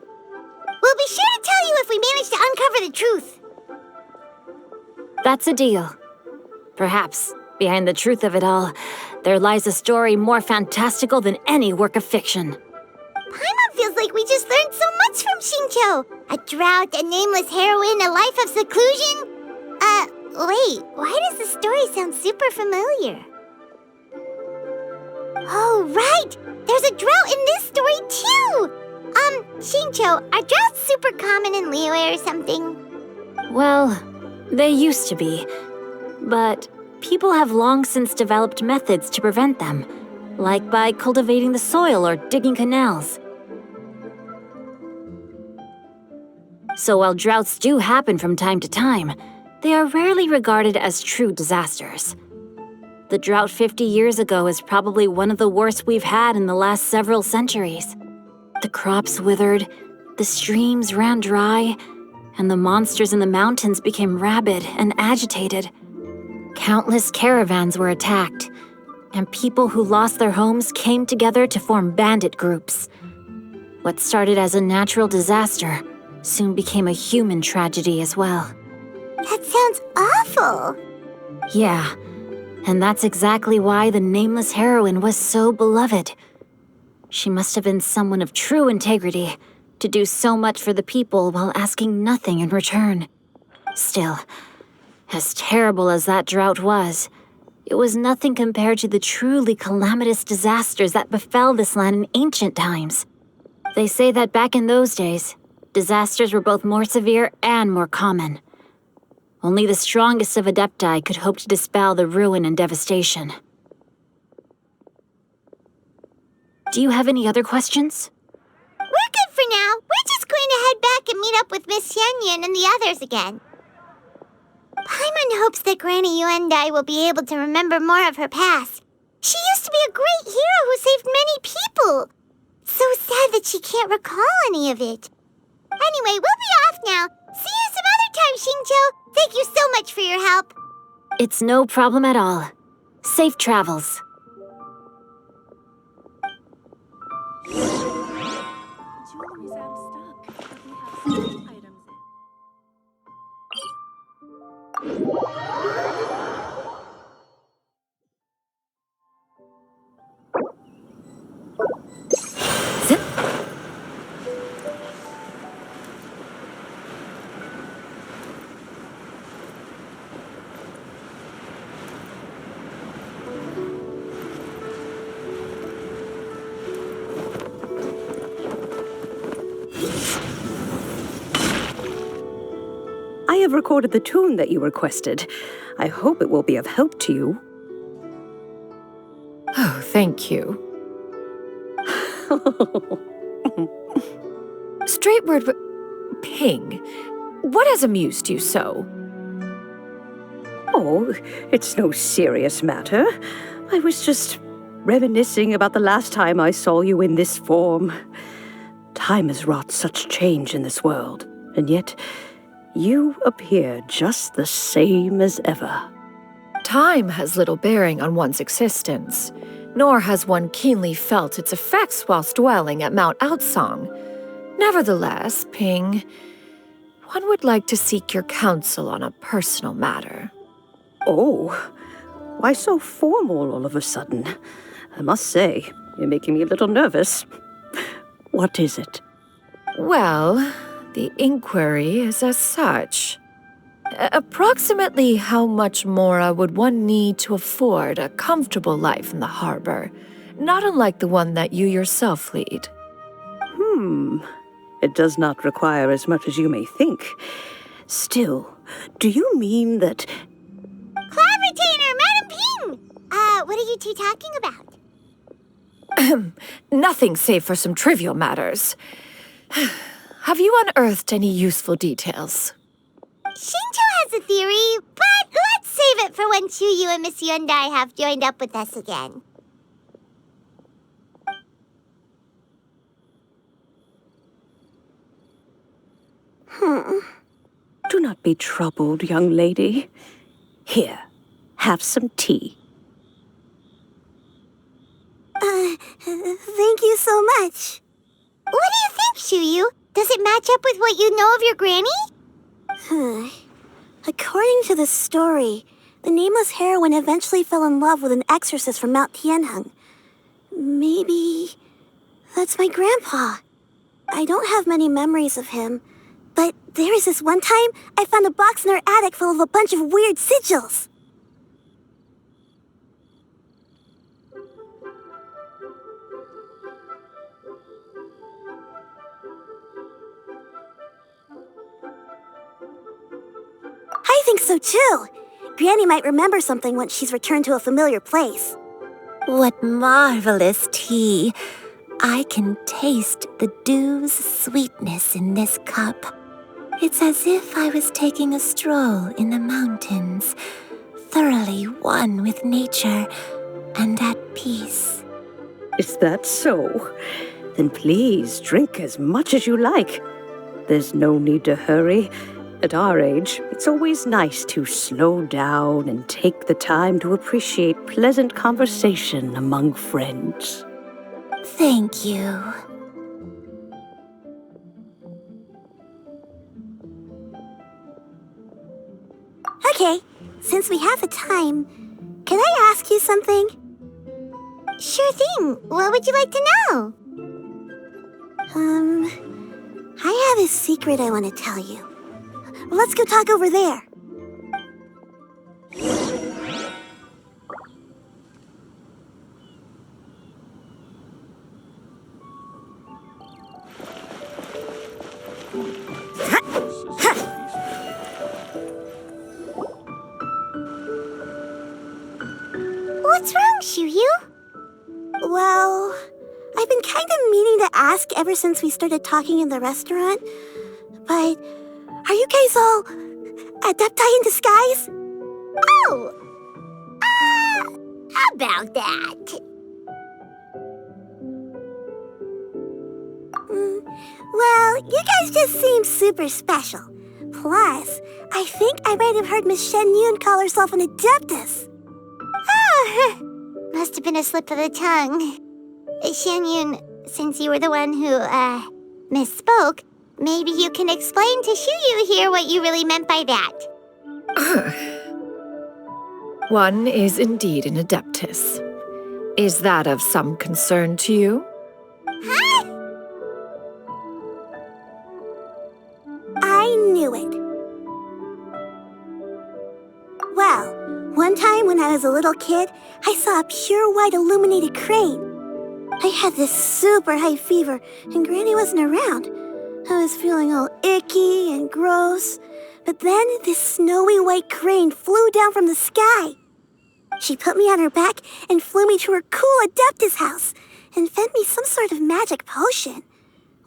We'll be sure to tell you if we manage to uncover the truth. That's a deal. Perhaps, behind the truth of it all, there lies a story more fantastical than any work of fiction. Paimon feels like we just learned so much from Xingqiu. A drought, a nameless heroine, a life of seclusion. Wait, why does the story sound super familiar? Oh, right! There's a drought in this story, too! Xingqiu, are droughts super common in Liyue or something? Well, they used to be. But people have long since developed methods to prevent them, like by cultivating the soil or digging canals. So while droughts do happen from time to time, they are rarely regarded as true disasters. The drought 50 years ago is probably one of the worst we've had in the last several centuries. The crops withered, the streams ran dry, and the monsters in the mountains became rabid and agitated. Countless caravans were attacked, and people who lost their homes came together to form bandit groups. What started as a natural disaster soon became a human tragedy as well. That sounds awful. Yeah, and that's exactly why the nameless heroine was so beloved. She must have been someone of true integrity to do so much for the people while asking nothing in return. Still, as terrible as that drought was, it was nothing compared to the truly calamitous disasters that befell this land in ancient times. They say that back in those days, disasters were both more severe and more common. Only the strongest of Adepti could hope to dispel the ruin and devastation. Do you have any other questions? We're good for now. We're just going to head back and meet up with Miss Xianyan and the others again. Paimon hopes that Granny Yuendai will be able to remember more of her past. She used to be a great hero who saved many people. So sad that she can't recall any of it. Anyway, we'll be off now. See you some other time, Xingqiu. Thank you so much for your help. It's no problem at all. Safe travels. I have recorded the tune that you requested. I hope it will be of help to you. Oh, thank you. Straight word, Ping, what has amused you so? Oh, it's no serious matter. I was just reminiscing about the last time I saw you in this form. Time has wrought such change in this world, and yet you appear just the same as ever. Time has little bearing on one's existence, nor has one keenly felt its effects whilst dwelling at Mount Outsong. Nevertheless, Ping, one would like to seek your counsel on a personal matter. Oh, why so formal all of a sudden? I must say, you're making me a little nervous. What is it? Well, the inquiry is as such. Approximately how much more would one need to afford a comfortable life in the harbor, not unlike the one that you yourself lead? It does not require as much as you may think. Still, do you mean that... Cloud Retainer, Madam Ping! What are you two talking about? Nothing save for some trivial matters. have you unearthed any useful details? Shinjo has a theory, but let's save it for when Chuyu and Miss Yundai have joined up with us again. Do not be troubled, young lady. Here, have some tea. Thank you so much. What do you think, Chuyu? Does it match up with what you know of your granny? According to the story, the nameless heroine eventually fell in love with an exorcist from Mount Tianheng. Maybe that's my grandpa. I don't have many memories of him, but there was this one time I found a box in her attic full of a bunch of weird sigils. I think so too. Granny might remember something once she's returned to a familiar place. What marvelous tea. I can taste the dew's sweetness in this cup. It's as if I was taking a stroll in the mountains, thoroughly one with nature and at peace. Is that so? Then please drink as much as you like. There's no need to hurry. At our age, it's always nice to slow down and take the time to appreciate pleasant conversation among friends. Thank you. Okay, since we have the time, can I ask you something? Sure thing. What would you like to know? I have a secret I want to tell you. Let's go talk over there. What's wrong, Chuyu? Well, I've been kind of meaning to ask ever since we started talking in the restaurant, but are you guys all adepti in disguise? Oh! How about that? Well, you guys just seem super special. Plus, I think I might have heard Miss Shen Yun call herself an adeptus. Oh, must have been a slip of the tongue. Shen Yun, since you were the one who, misspoke, maybe you can explain to Chuyu here what you really meant by that. One is indeed an adeptus. Is that of some concern to you? Huh? I knew it. Well, one time when I was a little kid, I saw a pure white illuminated crane. I had this super high fever, and Granny wasn't around. I was feeling all icky and gross. But then this snowy white crane flew down from the sky. She put me on her back and flew me to her cool Adeptus house and fed me some sort of magic potion.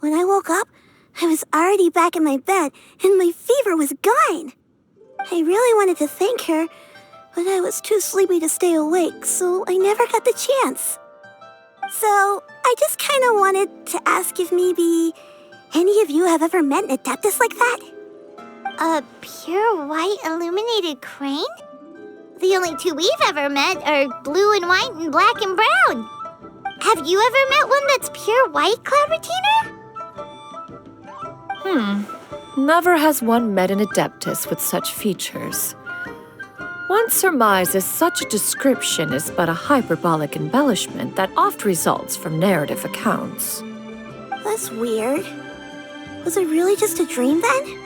When I woke up, I was already back in my bed and my fever was gone. I really wanted to thank her, but I was too sleepy to stay awake, so I never got the chance. So I just kind of wanted to ask if maybe any of you have ever met an Adeptus like that? A pure white illuminated crane? The only two we've ever met are blue and white and black and brown. Have you ever met one that's pure white, Cloudretina? Never has one met an adeptus with such features. One surmises such a description is but a hyperbolic embellishment that oft results from narrative accounts. That's weird. Was it really just a dream then?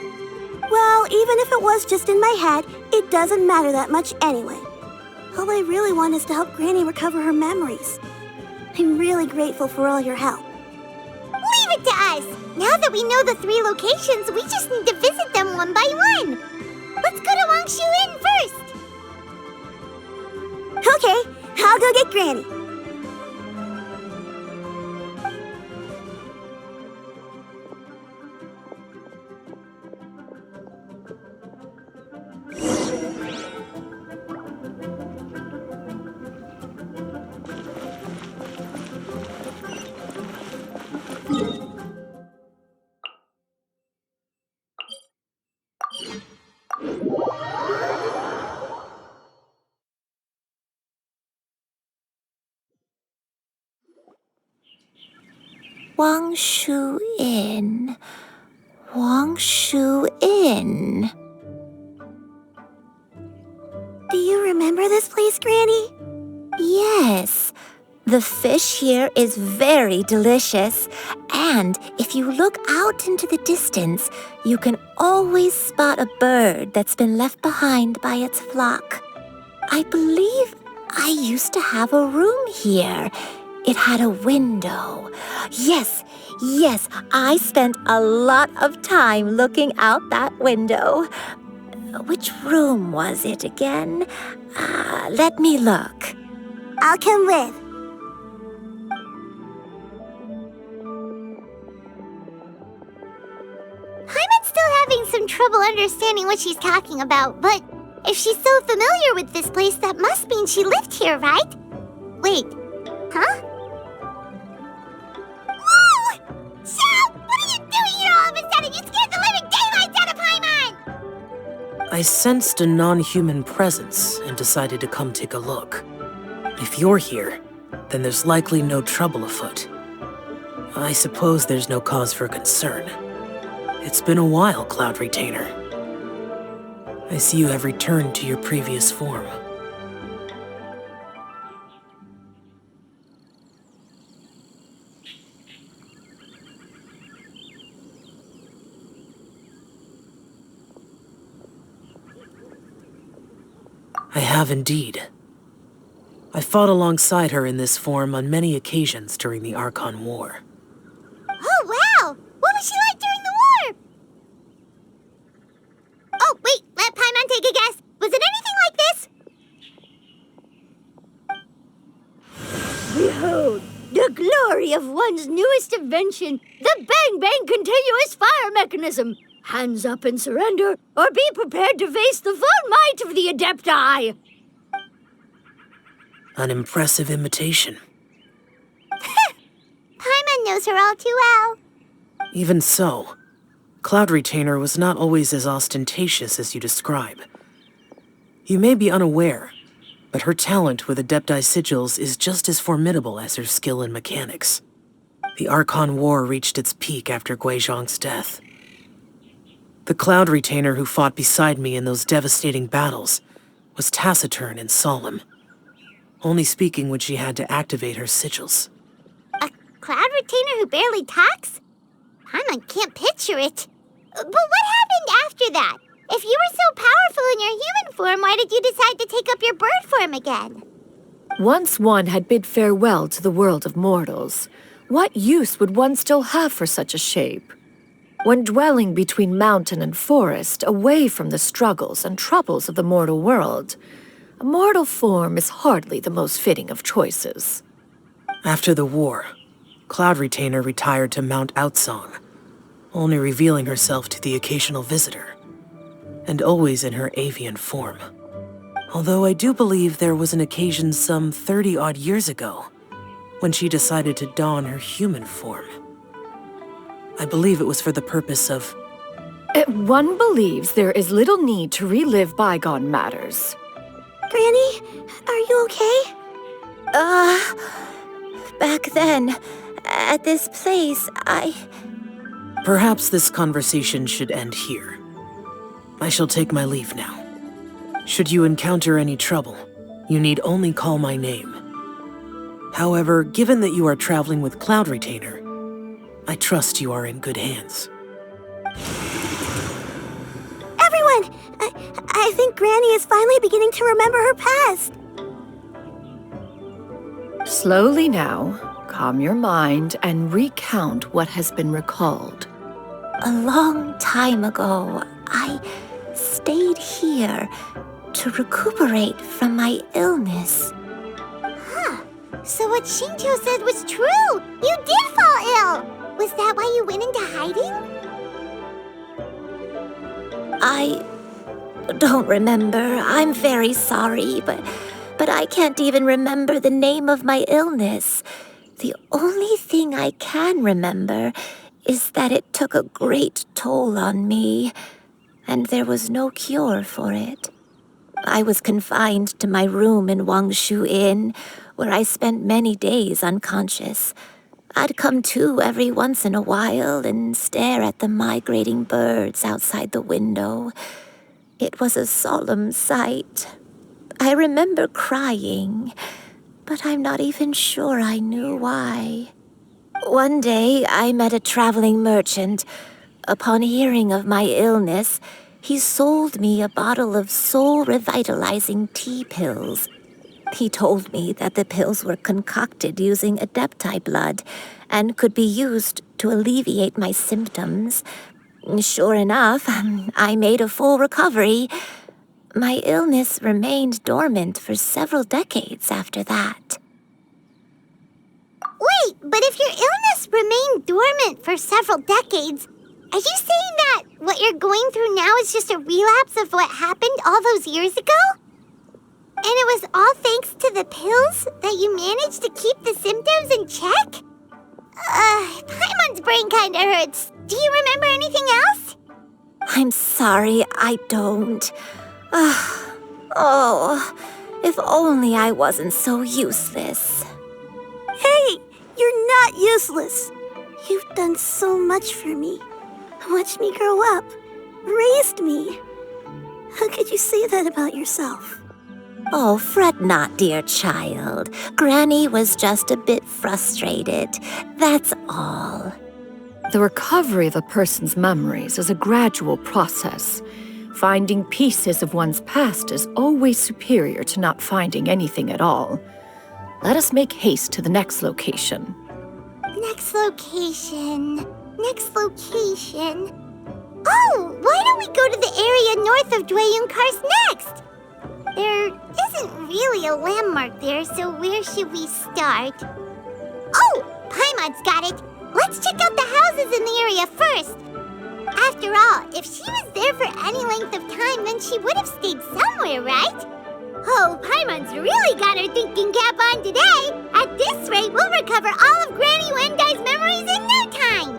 Well, even if it was just in my head, it doesn't matter that much anyway. All I really want is to help Granny recover her memories. I'm really grateful for all your help. Leave it to us! Now that we know the 3 locations, we just need to visit them one by one. Let's go to Wangshu Inn first. Okay, I'll go get Granny. Wangshu Inn. Wangshu Inn. Do you remember this place, Granny? Yes. The fish here is very delicious, and if you look out into the distance, you can always spot a bird that's been left behind by its flock. I believe I used to have a room here. It had a window. Yes, I spent a lot of time looking out that window. Which room was it again? Let me look. I'll come with. Paimon's still having some trouble understanding what she's talking about, but if she's so familiar with this place, that must mean she lived here, right? Wait, huh? Whoa! Shao! What are you doing here all of a sudden? You scared the living daylights out of Paimon! I sensed a non-human presence and decided to come take a look. If you're here, then there's likely no trouble afoot. I suppose there's no cause for concern. It's been a while, Cloud Retainer. I see you have returned to your previous form. I have indeed. I fought alongside her in this form on many occasions during the Archon War. Oh, wow! What was she like during the war? Oh, wait, let Paimon take a guess. Was it anything like this? Behold, the glory of one's newest invention, the Bang Bang Continuous Fire Mechanism. Hands up and surrender, or be prepared to face the full might of the Adepti. An impressive imitation. Paimon knows her all too well. Even so, Cloud Retainer was not always as ostentatious as you describe. You may be unaware, but her talent with Adepti sigils is just as formidable as her skill in mechanics. The Archon War reached its peak after Guizhong's death. The Cloud Retainer who fought beside me in those devastating battles was taciturn and solemn, only speaking when she had to activate her sigils. A Cloud Retainer who barely talks? Paimon can't picture it. But what happened after that? If you were so powerful in your human form, why did you decide to take up your bird form again? Once one had bid farewell to the world of mortals, what use would one still have for such a shape? When dwelling between mountain and forest, away from the struggles and troubles of the mortal world, a mortal form is hardly the most fitting of choices. After the war, Cloud Retainer retired to Mount Outsong, only revealing herself to the occasional visitor, and always in her avian form. Although I do believe there was an occasion some 30-odd years ago when she decided to don her human form. I believe it was for the purpose of... One believes there is little need to relive bygone matters. Granny, are you okay? Back then, at this place, Perhaps this conversation should end here. I shall take my leave now. Should you encounter any trouble, you need only call my name. However, given that you are traveling with Cloud Retainer, I trust you are in good hands. Everyone! I think Granny is finally beginning to remember her past. Slowly now, calm your mind and recount what has been recalled. A long time ago, I stayed here to recuperate from my illness. Huh. So what Shinto said was true! You did fall ill! Was that why you went into hiding? I don't remember. I'm very sorry, but I can't even remember the name of my illness. The only thing I can remember is that it took a great toll on me, and there was no cure for it. I was confined to my room in Wangshu Inn, where I spent many days unconscious. I'd come to every once in a while and stare at the migrating birds outside the window. It was a solemn sight. I remember crying, but I'm not even sure I knew why. One day, I met a traveling merchant. Upon hearing of my illness, he sold me a bottle of soul-revitalizing tea pills. He told me that the pills were concocted using Adepti blood and could be used to alleviate my symptoms. Sure enough, I made a full recovery. My illness remained dormant for several decades after that. Wait, but if your illness remained dormant for several decades, are you saying that what you're going through now is just a relapse of what happened all those years ago? And it was all thanks to the pills that you managed to keep the symptoms in check? Paimon's brain kinda hurts. Do you remember anything else? I'm sorry, I don't. Oh, if only I wasn't so useless. Hey, you're not useless. You've done so much for me. Watched me grow up. Raised me. How could you say that about yourself? Oh, fret not, dear child. Granny was just a bit frustrated. That's all. The recovery of a person's memories is a gradual process. Finding pieces of one's past is always superior to not finding anything at all. Let us make haste to the next location. Next location. Oh, why don't we go to the area north of Dwayunkars next? There isn't really a landmark there, so where should we start? Oh, Paimon's got it. Let's check out the houses in the area first. After all, if she was there for any length of time, then she would have stayed somewhere, right? Oh, Paimon's really got her thinking cap on today. At this rate, we'll recover all of Granny Wendai's memories in no time.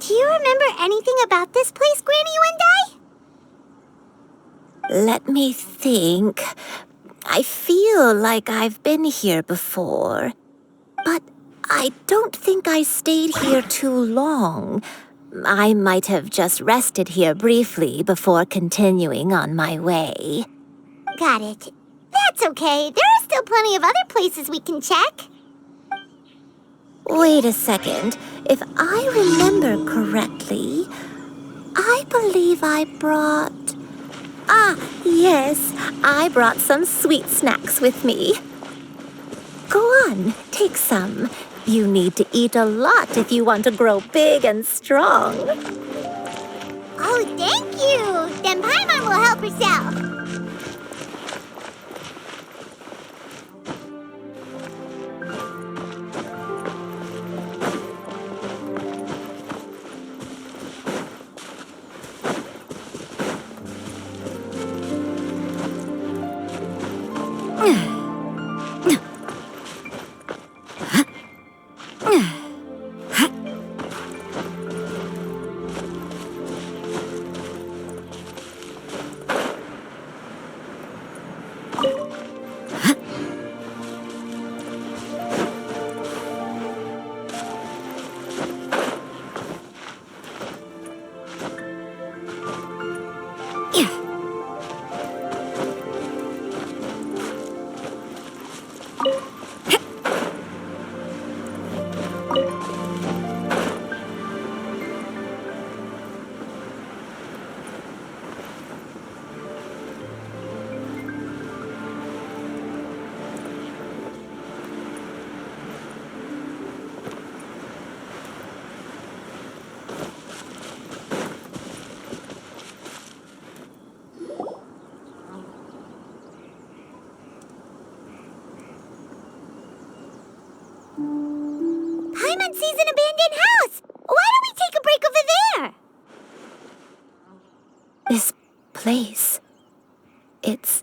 Do you remember anything about this place, Granny Wendai? Let me think. I feel like I've been here before, but I don't think I stayed here too long. I might have just rested here briefly before continuing on my way. Got it. That's okay. There are still plenty of other places we can check. Wait a second. If I remember correctly, I believe I brought... yes, I brought some sweet snacks with me. Go on, take some. You need to eat a lot if you want to grow big and strong. Oh, thank you! Then Paimon will help herself. Paimon sees an abandoned house! Why don't we take a break over there? This place. It's...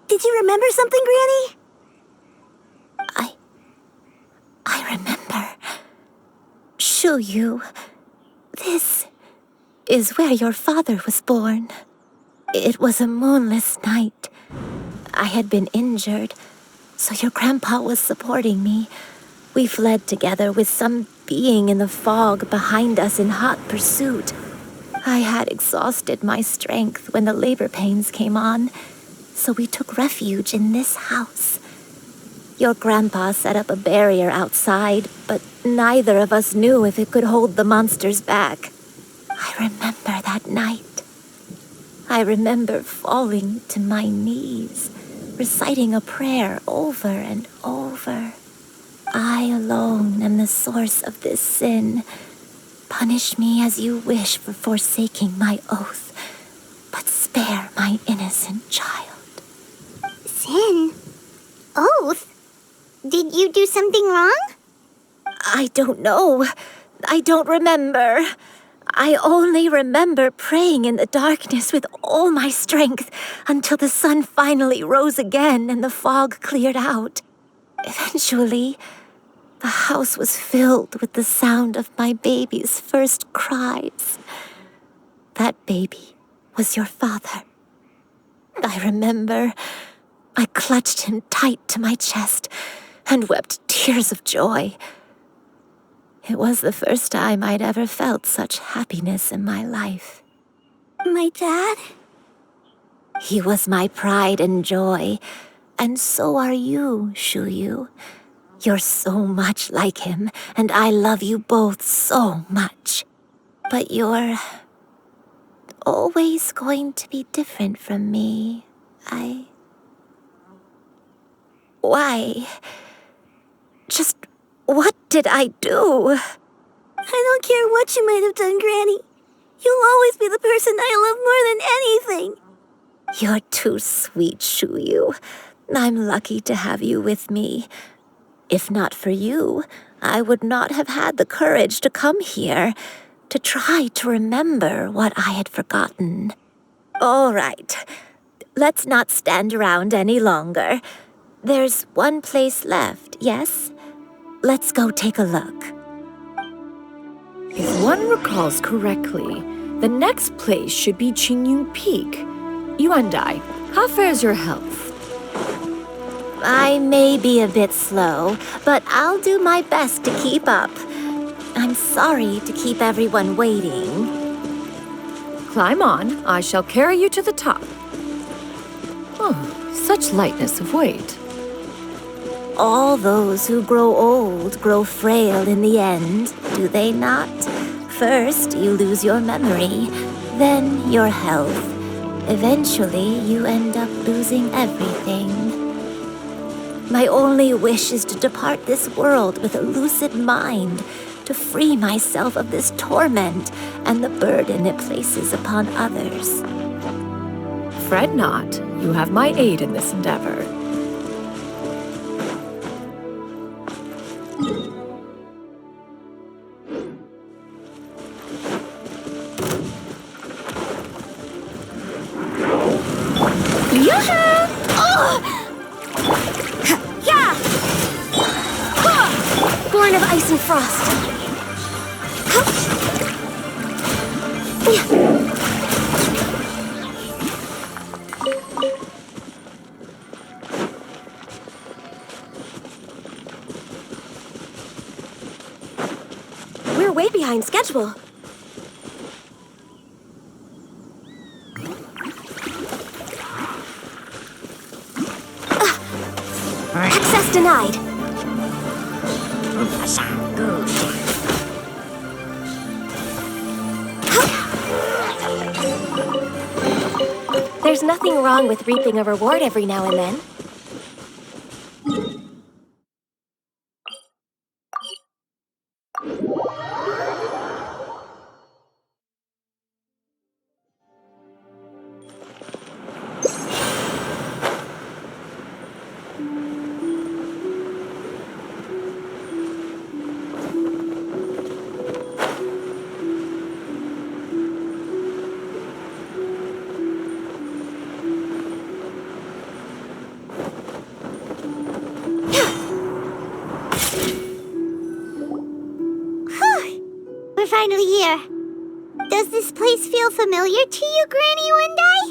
Did you remember something, Granny? I remember. Shuyu. This is where your father was born. It was a moonless night. I had been injured, so your grandpa was supporting me. We fled together with some being in the fog behind us in hot pursuit. I had exhausted my strength when the labor pains came on, so we took refuge in this house. Your grandpa set up a barrier outside, but neither of us knew if it could hold the monsters back. I remember that night. I remember falling to my knees, reciting a prayer over and over. I alone am the source of this sin. Punish me as you wish for forsaking my oath, but spare my innocent child. Sin? Oath? Did you do something wrong? I don't know. I don't remember. I only remember praying in the darkness with all my strength until the sun finally rose again and the fog cleared out. Eventually, the house was filled with the sound of my baby's first cries. That baby was your father. I remember I clutched him tight to my chest and wept tears of joy. It was the first time I'd ever felt such happiness in my life. My dad? He was my pride and joy, and so are you, Shuyu. You're so much like him, and I love you both so much. But you're always going to be different from me. Why? Just what did I do? I don't care what you might have done, Granny. You'll always be the person I love more than anything. You're too sweet, Shuyu. I'm lucky to have you with me. If not for you, I would not have had the courage to come here, to try to remember what I had forgotten. All right, let's not stand around any longer. There's one place left, yes? Let's go take a look. If one recalls correctly, the next place should be Qingyun Peak. Yuandai, how fares your health? I may be a bit slow, but I'll do my best to keep up. I'm sorry to keep everyone waiting. Climb on. I shall carry you to the top. Oh, such lightness of weight. All those who grow old grow frail in the end, do they not? First, you lose your memory, then your health. Eventually, you end up losing everything. My only wish is to depart this world with a lucid mind, to free myself of this torment and the burden it places upon others. Fret not. You have my aid in this endeavor. Born of ice and frost. We're way behind schedule. Access denied. There's nothing wrong with reaping a reward every now and then. finally here. Does this place feel familiar to you, Granny Wendai?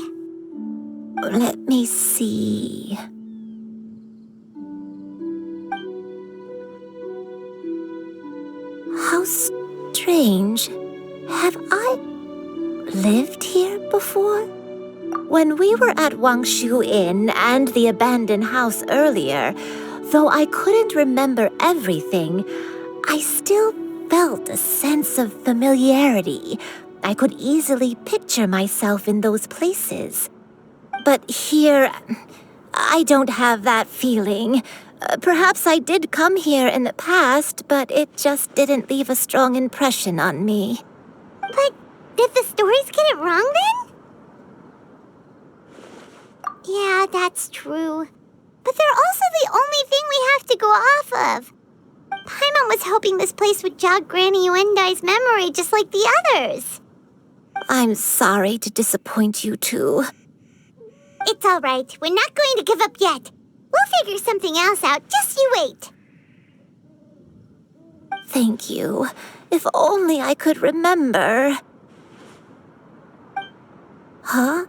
Let me see. How strange. Have I lived here before? When we were at Wangshu Inn and the abandoned house earlier, though I couldn't remember everything, I still felt a sense of familiarity. I could easily picture myself in those places. But here, I don't have that feeling. Perhaps I did come here in the past, but it just didn't leave a strong impression on me. But did the stories get it wrong then? Yeah, that's true. But they're also the only thing we have to go off of. Paimon was hoping this place would jog Granny Wendai's memory just like the others. I'm sorry to disappoint you too. It's all right. We're not going to give up yet. We'll figure something else out. Just you wait. Thank you. If only I could remember. Huh?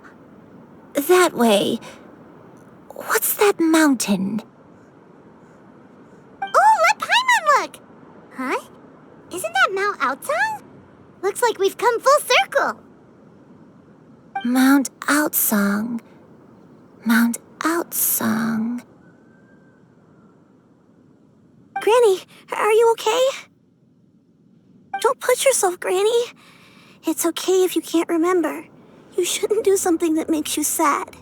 That way. What's that mountain? Oh, let Paimon look! Huh? Isn't that Mount Outsang? Looks like we've come full circle. Mount Outsang. Mount Outsang. Granny, are you okay? Don't push yourself, Granny. It's okay if you can't remember. You shouldn't do something that makes you sad.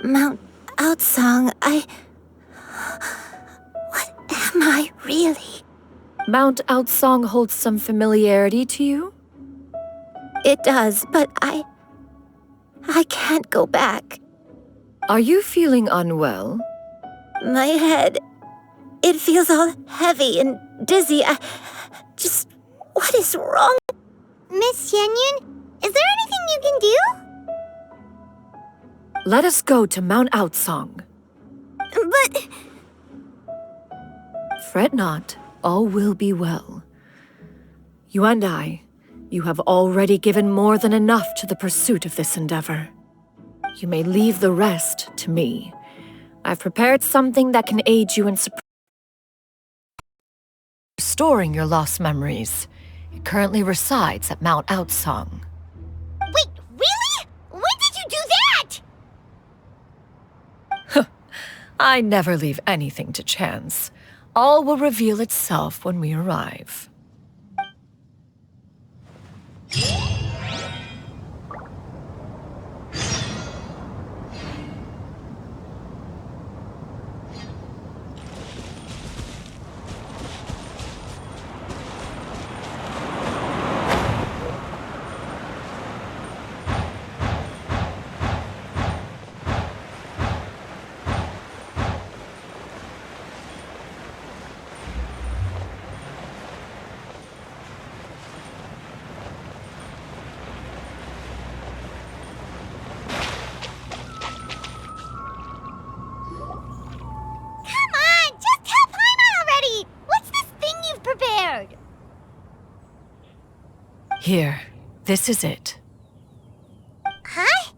Mount Outsang, What am I really? Mount Outsang holds some familiarity to you? It does, but I can't go back. Are you feeling unwell? My head, it feels all heavy and dizzy. What is wrong? Miss Xianyun, is there anything you can do? Let us go to Mount Outsang. But... Fret not, all will be well. You and I, you have already given more than enough to the pursuit of this endeavor. You may leave the rest to me. I've prepared something that can aid you in restoring your lost memories. It currently resides at Mount Outsang. Wait, really? When did you do that? I never leave anything to chance. All will reveal itself when we arrive. Here, this is it. Huh?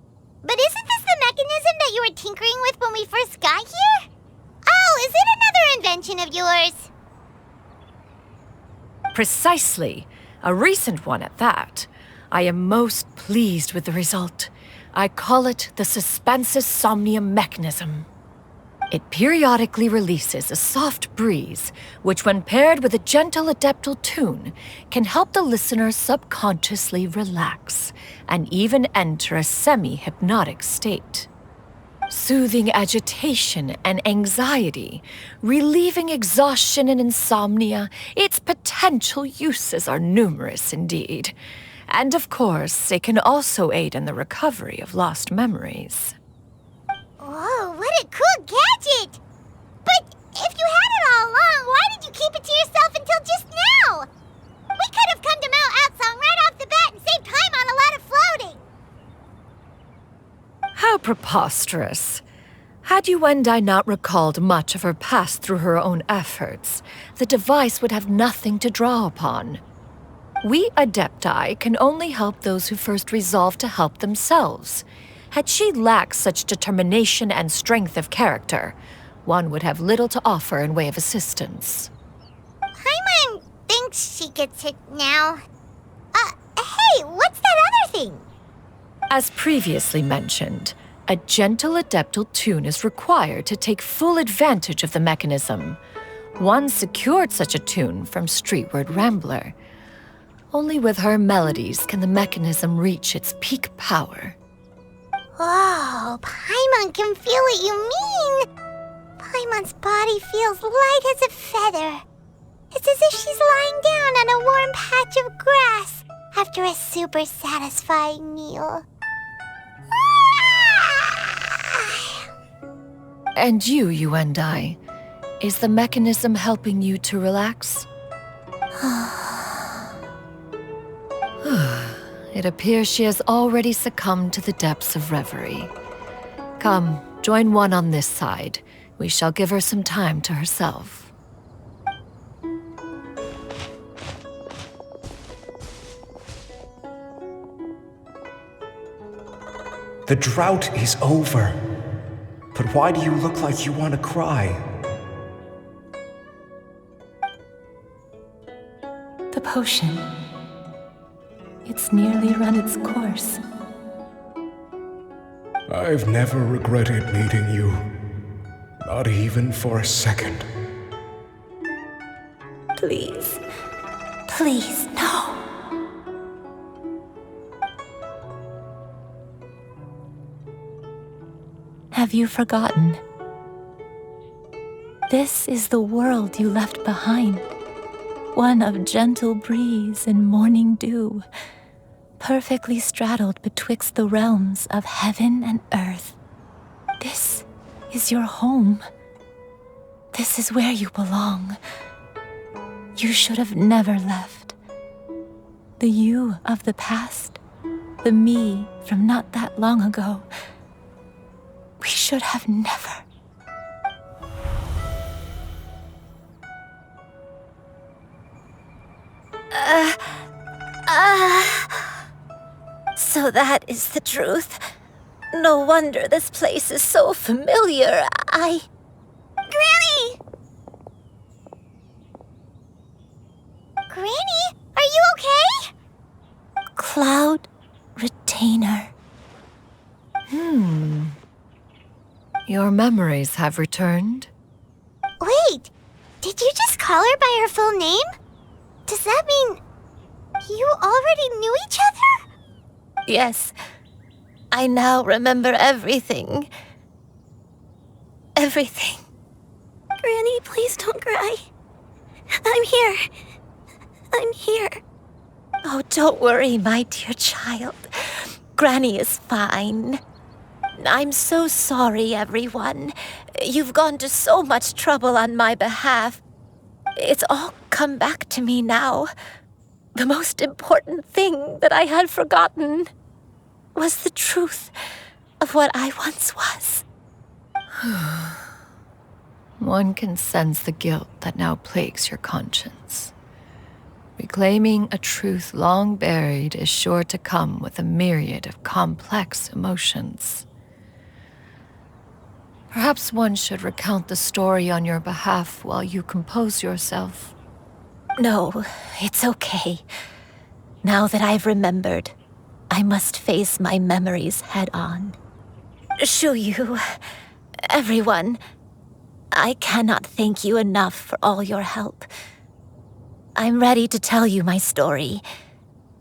But isn't this the mechanism that you were tinkering with when we first got here? Oh, is it another invention of yours? Precisely. A recent one at that. I am most pleased with the result. I call it the Suspensus Somnium mechanism. It periodically releases a soft breeze, which when paired with a gentle adeptal tune, can help the listener subconsciously relax and even enter a semi-hypnotic state. Soothing agitation and anxiety, relieving exhaustion and insomnia, its potential uses are numerous indeed. And of course, it can also aid in the recovery of lost memories. Whoa, what a cool gadget! But if you had it all along, why did you keep it to yourself until just now? We could have come to Mount Outsang right off the bat and saved time on a lot of floating. How preposterous. Had Yuendai not recalled much of her past through her own efforts, the device would have nothing to draw upon. We Adepti can only help those who first resolve to help themselves. Had she lacked such determination and strength of character, one would have little to offer in way of assistance. Paimon thinks she gets it now. Hey, what's that other thing? As previously mentioned, a gentle adeptal tune is required to take full advantage of the mechanism. One secured such a tune from Streetward Rambler. Only with her melodies can the mechanism reach its peak power. Whoa, Paimon can feel what you mean. Paimon's body feels light as a feather. It's as if she's lying down on a warm patch of grass after a super satisfying meal. And you and I, is the mechanism helping you to relax? It appears she has already succumbed to the depths of reverie. Come, join one on this side. We shall give her some time to herself. The drought is over. But why do you look like you want to cry? The potion. It's nearly run its course. I've never regretted meeting you. Not even for a second. Please. Please, no. Have you forgotten? This is the world you left behind. One of gentle breeze and morning dew, perfectly straddled betwixt the realms of heaven and earth. This is your home. This is where you belong. You should have never left. The you of the past, the me from not that long ago, we should have never. So that is the truth. No wonder this place is so familiar. Granny! Granny, are you okay? Cloud Retainer. Your memories have returned? Wait, did you just call her by her full name? Does that mean you already knew each other? Yes. I now remember everything. Everything. Granny, please don't cry. I'm here. I'm here. Oh, don't worry, my dear child. Granny is fine. I'm so sorry, everyone. You've gone to so much trouble on my behalf. It's all come back to me now. The most important thing that I had forgotten was the truth of what I once was. One can sense the guilt that now plagues your conscience. Reclaiming a truth long buried is sure to come with a myriad of complex emotions. Perhaps one should recount the story on your behalf while you compose yourself. No, it's okay. Now that I've remembered, I must face my memories head on. Shuyu, everyone, I cannot thank you enough for all your help. I'm ready to tell you my story,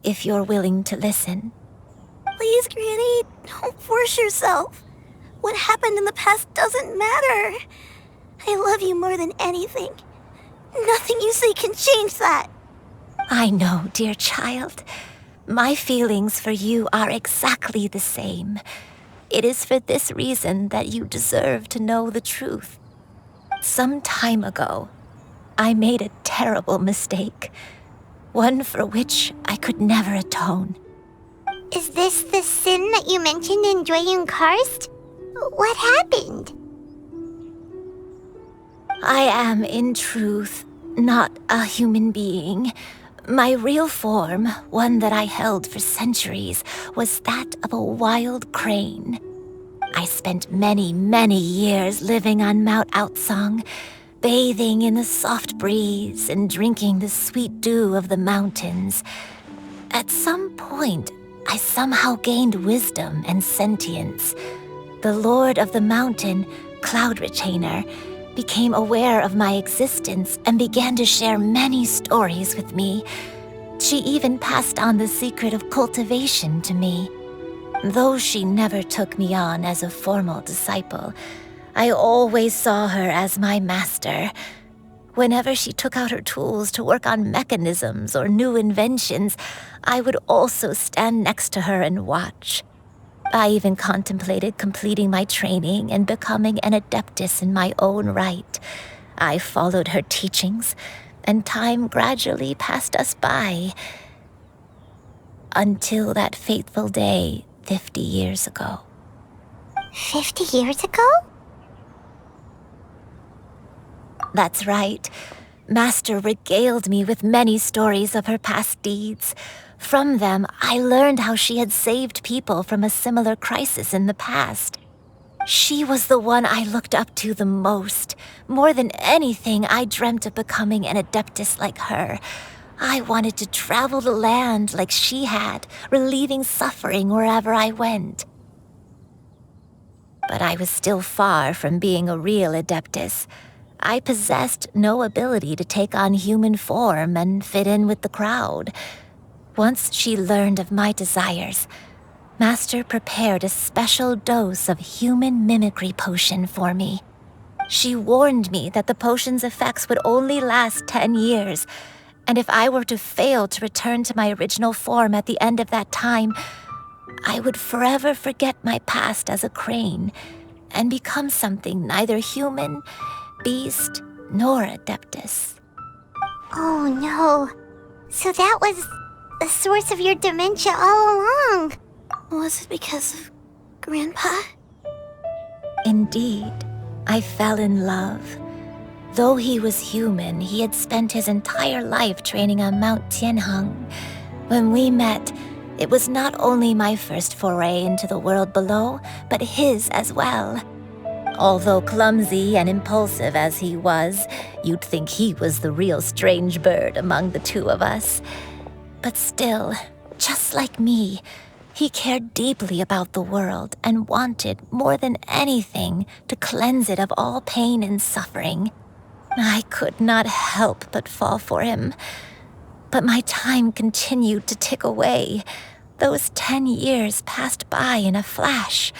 if you're willing to listen. Please, Granny, don't force yourself. What happened in the past doesn't matter. I love you more than anything. Nothing you say can change that. I know, dear child. My feelings for you are exactly the same. It is for this reason that you deserve to know the truth. Some time ago, I made a terrible mistake. One for which I could never atone. Is this the sin that you mentioned in Dwayun Karst? What happened? I am, in truth, not a human being, My real form, one that I held for centuries, was that of a wild crane. I spent many, many years living on Mount Outsong, bathing in the soft breeze and drinking the sweet dew of the mountains. At some point, I somehow gained wisdom and sentience. The Lord of the Mountain, Cloud Retainer, became aware of my existence and began to share many stories with me. She even passed on the secret of cultivation to me. Though she never took me on as a formal disciple, I always saw her as my master. Whenever she took out her tools to work on mechanisms or new inventions, I would also stand next to her and watch. I even contemplated completing my training and becoming an adeptus in my own right. I followed her teachings, and time gradually passed us by. Until that fateful day 50 years ago. 50 years ago? That's right. Master regaled me with many stories of her past deeds. From them, I learned how she had saved people from a similar crisis in the past. She was the one I looked up to the most. More than anything, I dreamt of becoming an adeptus like her. I wanted to travel the land like she had, relieving suffering wherever I went. But I was still far from being a real adeptus. I possessed no ability to take on human form and fit in with the crowd. Once she learned of my desires, Master prepared a special dose of human mimicry potion for me. She warned me that the potion's effects would only last 10 years, and if I were to fail to return to my original form at the end of that time, I would forever forget my past as a crane and become something neither human, beast, nor adeptus. Oh no. So that was the source of your dementia all along. Was it because of Grandpa? Indeed, I fell in love. Though he was human, he had spent his entire life training on Mount Tianheng. When we met, it was not only my first foray into the world below, but his as well. Although clumsy and impulsive as he was, you'd think he was the real strange bird among the two of us. But still, just like me, he cared deeply about the world and wanted, more than anything, to cleanse it of all pain and suffering. I could not help but fall for him. But my time continued to tick away. Those 10 years passed by in a flash.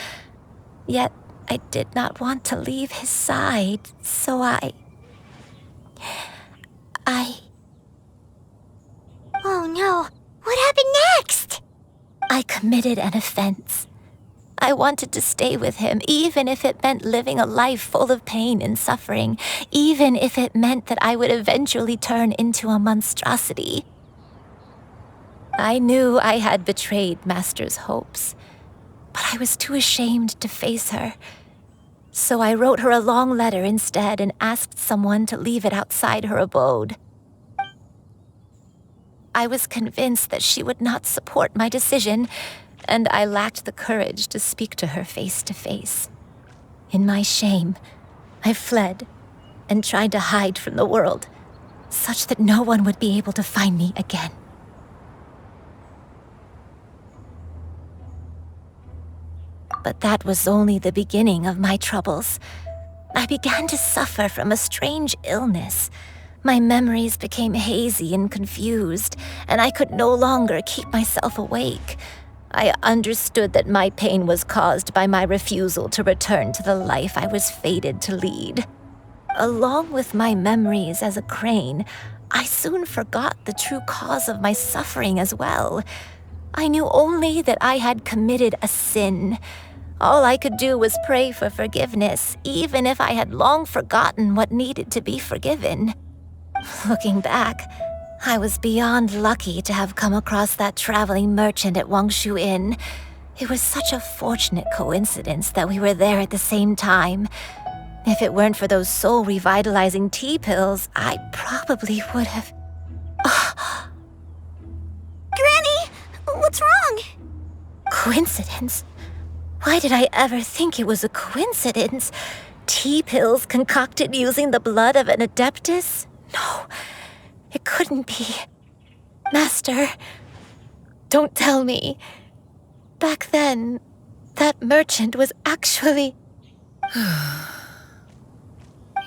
Yet I did not want to leave his side, so I... Oh no, what happened next? I committed an offense. I wanted to stay with him, even if it meant living a life full of pain and suffering, even if it meant that I would eventually turn into a monstrosity. I knew I had betrayed Master's hopes, but I was too ashamed to face her. So I wrote her a long letter instead and asked someone to leave it outside her abode. I was convinced that she would not support my decision, and I lacked the courage to speak to her face to face. In my shame, I fled and tried to hide from the world, such that no one would be able to find me again. But that was only the beginning of my troubles. I began to suffer from a strange illness. My memories became hazy and confused, and I could no longer keep myself awake. I understood that my pain was caused by my refusal to return to the life I was fated to lead. Along with my memories as a crane, I soon forgot the true cause of my suffering as well. I knew only that I had committed a sin. All I could do was pray for forgiveness, even if I had long forgotten what needed to be forgiven. Looking back, I was beyond lucky to have come across that traveling merchant at Wangshu Inn. It was such a fortunate coincidence that we were there at the same time. If it weren't for those soul-revitalizing tea pills, I probably would have... What's wrong? Coincidence? Why did I ever think it was a coincidence? Tea pills concocted using the blood of an adeptus? No, it couldn't be. Master, don't tell me. Back then, that merchant was actually...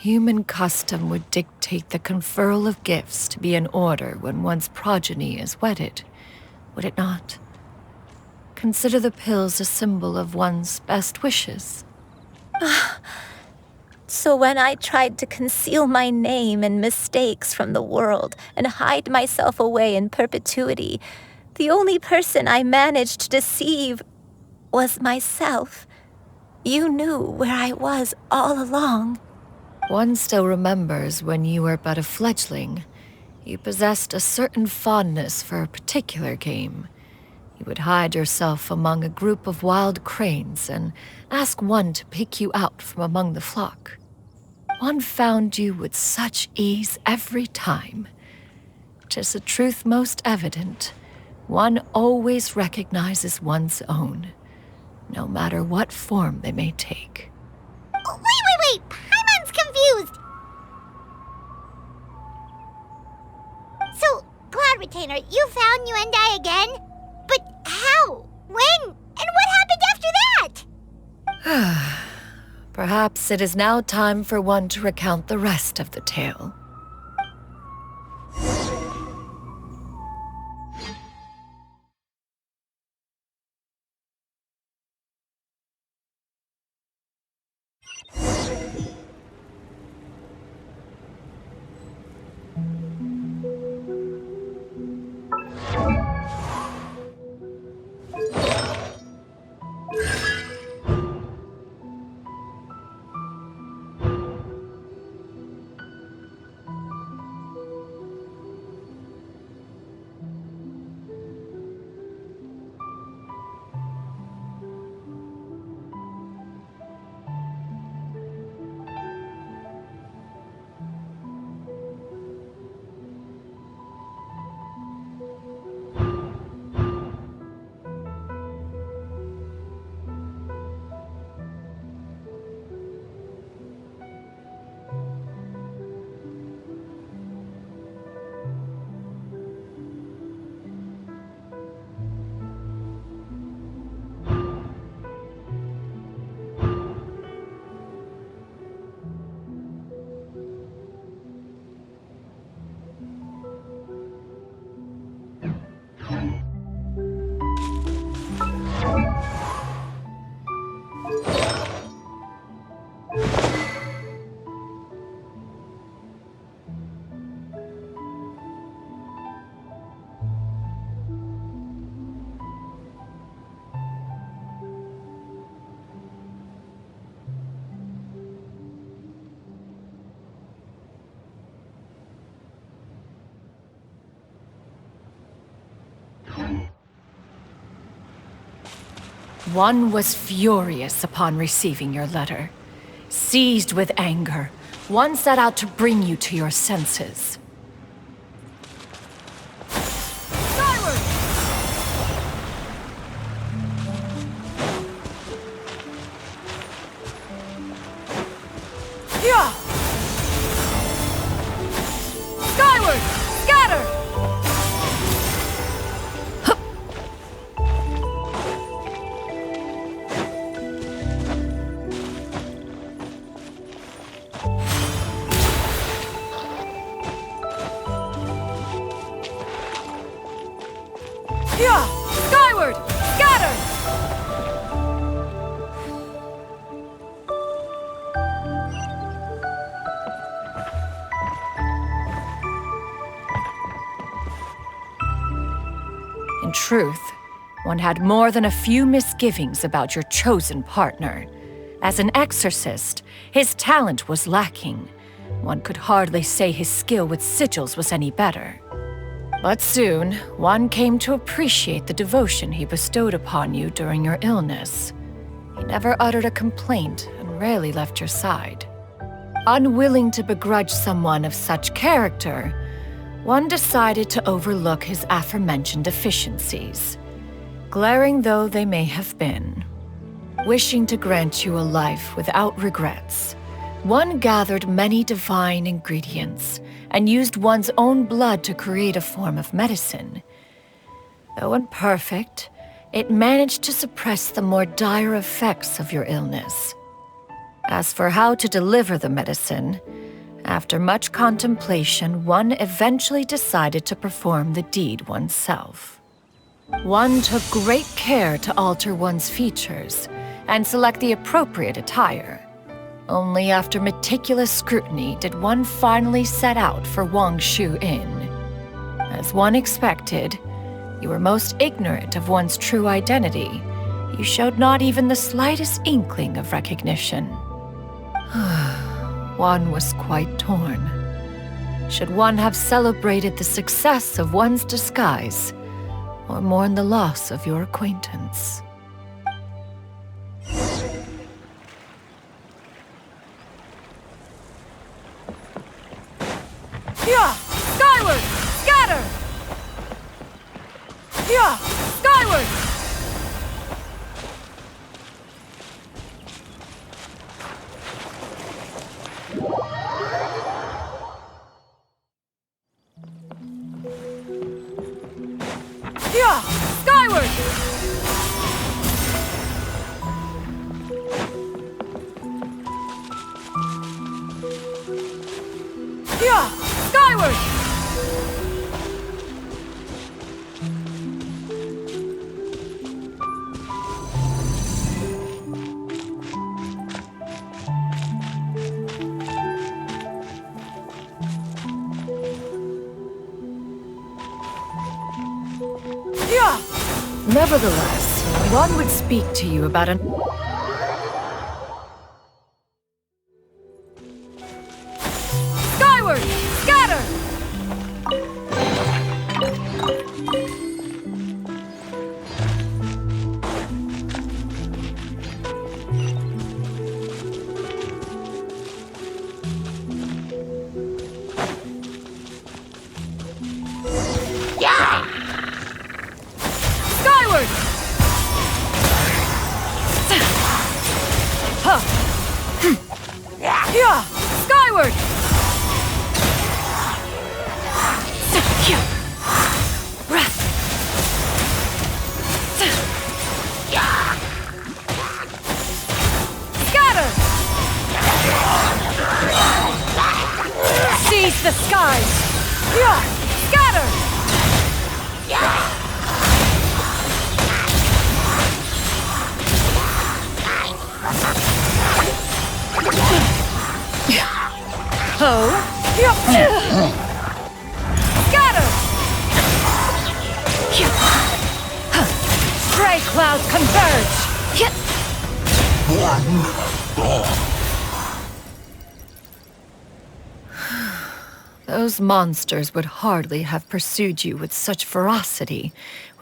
Human custom would dictate the conferral of gifts to be in order when one's progeny is wedded, would it not? Consider the pills a symbol of one's best wishes. So when I tried to conceal my name and mistakes from the world and hide myself away in perpetuity, the only person I managed to deceive was myself. You knew where I was all along. One still remembers when you were but a fledgling. You possessed a certain fondness for a particular game. You would hide yourself among a group of wild cranes and ask one to pick you out from among the flock. One found you with such ease every time. 'Tis a truth most evident. One always recognizes one's own, no matter what form they may take. Wait! Paimon's confused! So, Cloud Retainer, you found Yuendai again? But how? When? And what happened after that? Perhaps it is now time for one to recount the rest of the tale. One was furious upon receiving your letter. Seized with anger, one set out to bring you to your senses. Yeah! Skyward! Scatter! Yeah! Skyward! Scatter! In truth, one had more than a few misgivings about your chosen partner. As an exorcist, his talent was lacking. One could hardly say his skill with sigils was any better. But soon, one came to appreciate the devotion he bestowed upon you during your illness. He never uttered a complaint and rarely left your side. Unwilling to begrudge someone of such character, one decided to overlook his aforementioned deficiencies. Glaring though they may have been, wishing to grant you a life without regrets, one gathered many divine ingredients and used one's own blood to create a form of medicine. Though imperfect, it managed to suppress the more dire effects of your illness. As for how to deliver the medicine, after much contemplation, one eventually decided to perform the deed oneself. One took great care to alter one's features and select the appropriate attire. Only after meticulous scrutiny did one finally set out for Wangshu Inn. As one expected, you were most ignorant of one's true identity. You showed not even the slightest inkling of recognition. One was quite torn. Should one have celebrated the success of one's disguise, or mourn the loss of your acquaintance? Yeah! Skyward! Scatter! Yeah! Skyward! Yeah! Skyward! Yeah! Skyward! Yeah! Nevertheless, one would speak to you about an... Skyward! Scatter! Skyward! Huh. Yeah! Skyward! Scatter! Seize the skies! Yeah! Scatter! Oh? Scatter! Stray clouds converge! Those monsters would hardly have pursued you with such ferocity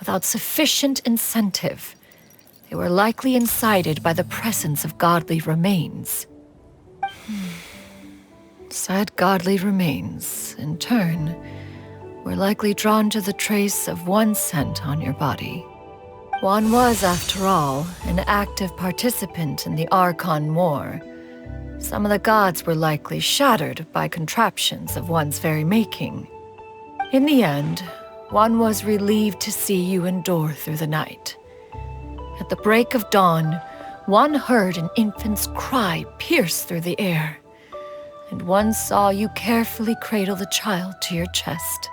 without sufficient incentive. They were likely incited by the presence of godly remains. Said godly remains, in turn, were likely drawn to the trace of one scent on your body. One was, after all, an active participant in the Archon War. Some of the gods were likely shattered by contraptions of one's very making. In the end, one was relieved to see you endure through the night. At the break of dawn, one heard an infant's cry pierce through the air, and one saw you carefully cradle the child to your chest.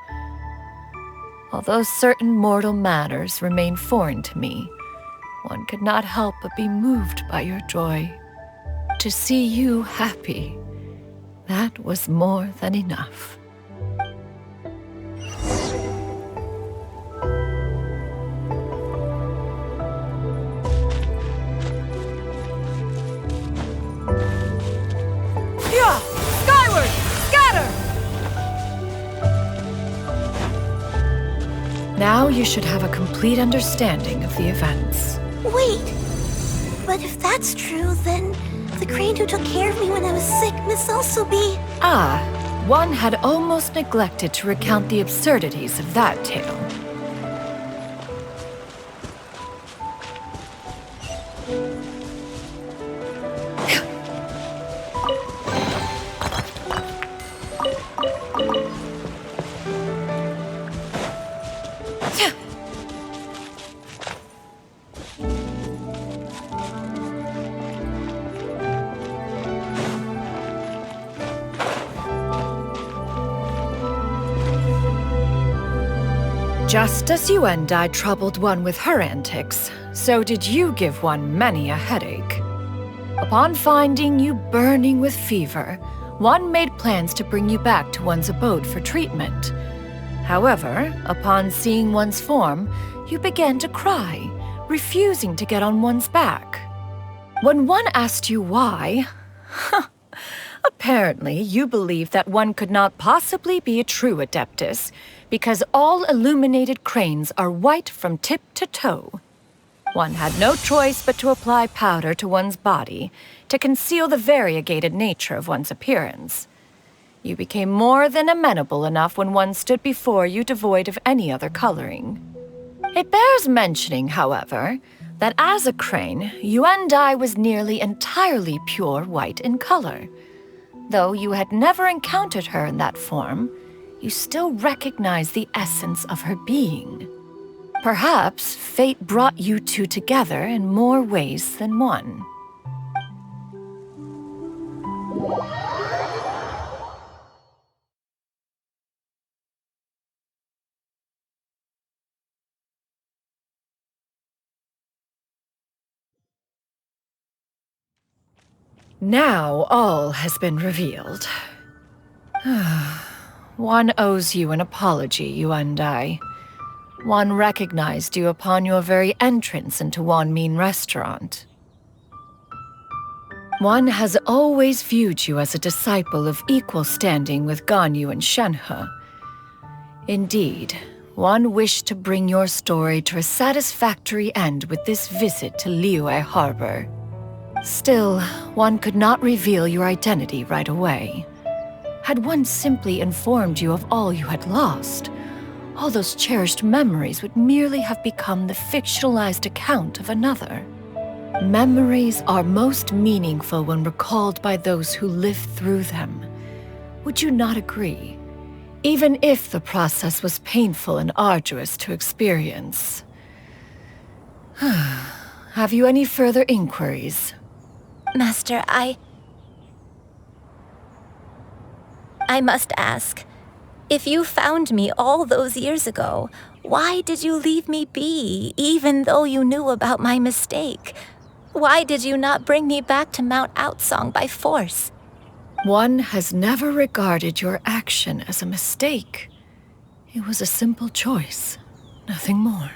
Although certain mortal matters remain foreign to me, one could not help but be moved by your joy. To see you happy, that was more than enough. Yeah! Skyward! Scatter! Now you should have a complete understanding of the events. Wait! But if that's true, then the crane who took care of me when I was sick must also be... Ah, one had almost neglected to recount the absurdities of that tale. Just as you and I troubled one with her antics, so did you give one many a headache. Upon finding you burning with fever, one made plans to bring you back to one's abode for treatment. However, upon seeing one's form, you began to cry, refusing to get on one's back. When one asked you why, apparently you believed that one could not possibly be a true Adeptus, because all illuminated cranes are white from tip to toe. One had no choice but to apply powder to one's body to conceal the variegated nature of one's appearance. You became more than amenable enough when one stood before you devoid of any other coloring. It bears mentioning, however, that as a crane, Yuandai was nearly entirely pure white in color. Though you had never encountered her in that form, you still recognize the essence of her being. Perhaps fate brought you two together in more ways than one. Now all has been revealed. One owes you an apology, Yuandai. One recognized you upon your very entrance into Wanmin restaurant. One has always viewed you as a disciple of equal standing with Ganyu and Shenhe. Indeed, one wished to bring your story to a satisfactory end with this visit to Liyue Harbor. Still, one could not reveal your identity right away. Had one simply informed you of all you had lost, all those cherished memories would merely have become the fictionalized account of another. Memories are most meaningful when recalled by those who lived through them. Would you not agree? Even if the process was painful and arduous to experience. Have you any further inquiries? Master, I must ask, if you found me all those years ago, why did you leave me be, even though you knew about my mistake? Why did you not bring me back to Mount Outsong by force? One has never regarded your action as a mistake. It was a simple choice, nothing more.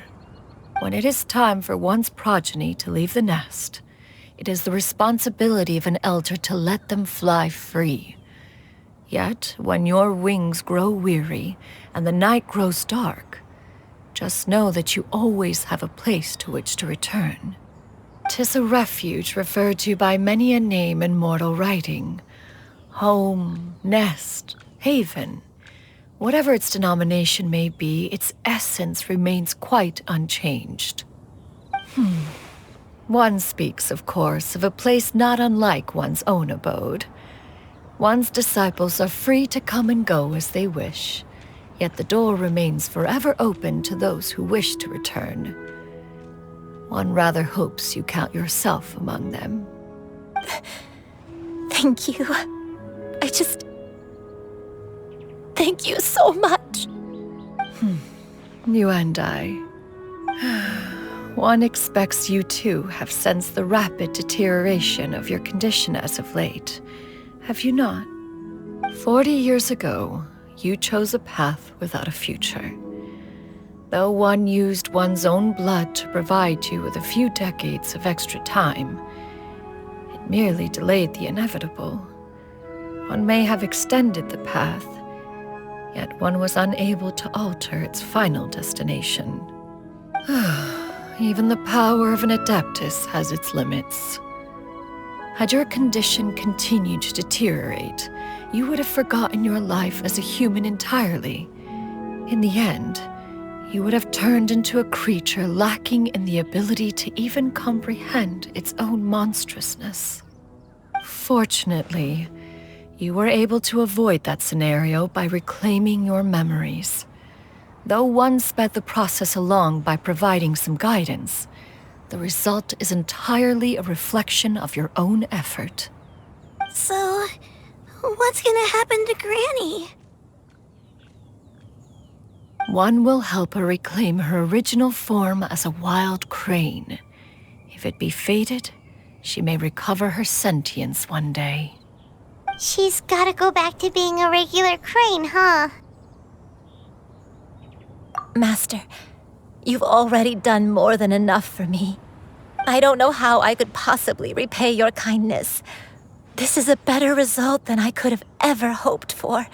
When it is time for one's progeny to leave the nest, it is the responsibility of an elder to let them fly free. Yet, when your wings grow weary and the night grows dark, just know that you always have a place to which to return. 'Tis a refuge referred to by many a name in mortal writing. Home, nest, haven. Whatever its denomination may be, its essence remains quite unchanged. One speaks, of course, of a place not unlike one's own abode. One's disciples are free to come and go as they wish, yet the door remains forever open to those who wish to return. One rather hopes you count yourself among them. Thank you. Thank you so much. You and I. One expects you too have sensed the rapid deterioration of your condition as of late. Have you not? 40 years ago, you chose a path without a future. Though one used one's own blood to provide you with a few decades of extra time, it merely delayed the inevitable. One may have extended the path, yet one was unable to alter its final destination. Even the power of an Adeptus has its limits. Had your condition continued to deteriorate, you would have forgotten your life as a human entirely. In the end, you would have turned into a creature lacking in the ability to even comprehend its own monstrousness. Fortunately, you were able to avoid that scenario by reclaiming your memories. Though one sped the process along by providing some guidance, the result is entirely a reflection of your own effort. So, what's gonna happen to Granny? One will help her reclaim her original form as a wild crane. If it be fated, she may recover her sentience one day. She's gotta go back to being a regular crane, huh? Master, you've already done more than enough for me. I don't know how I could possibly repay your kindness. This is a better result than I could have ever hoped for.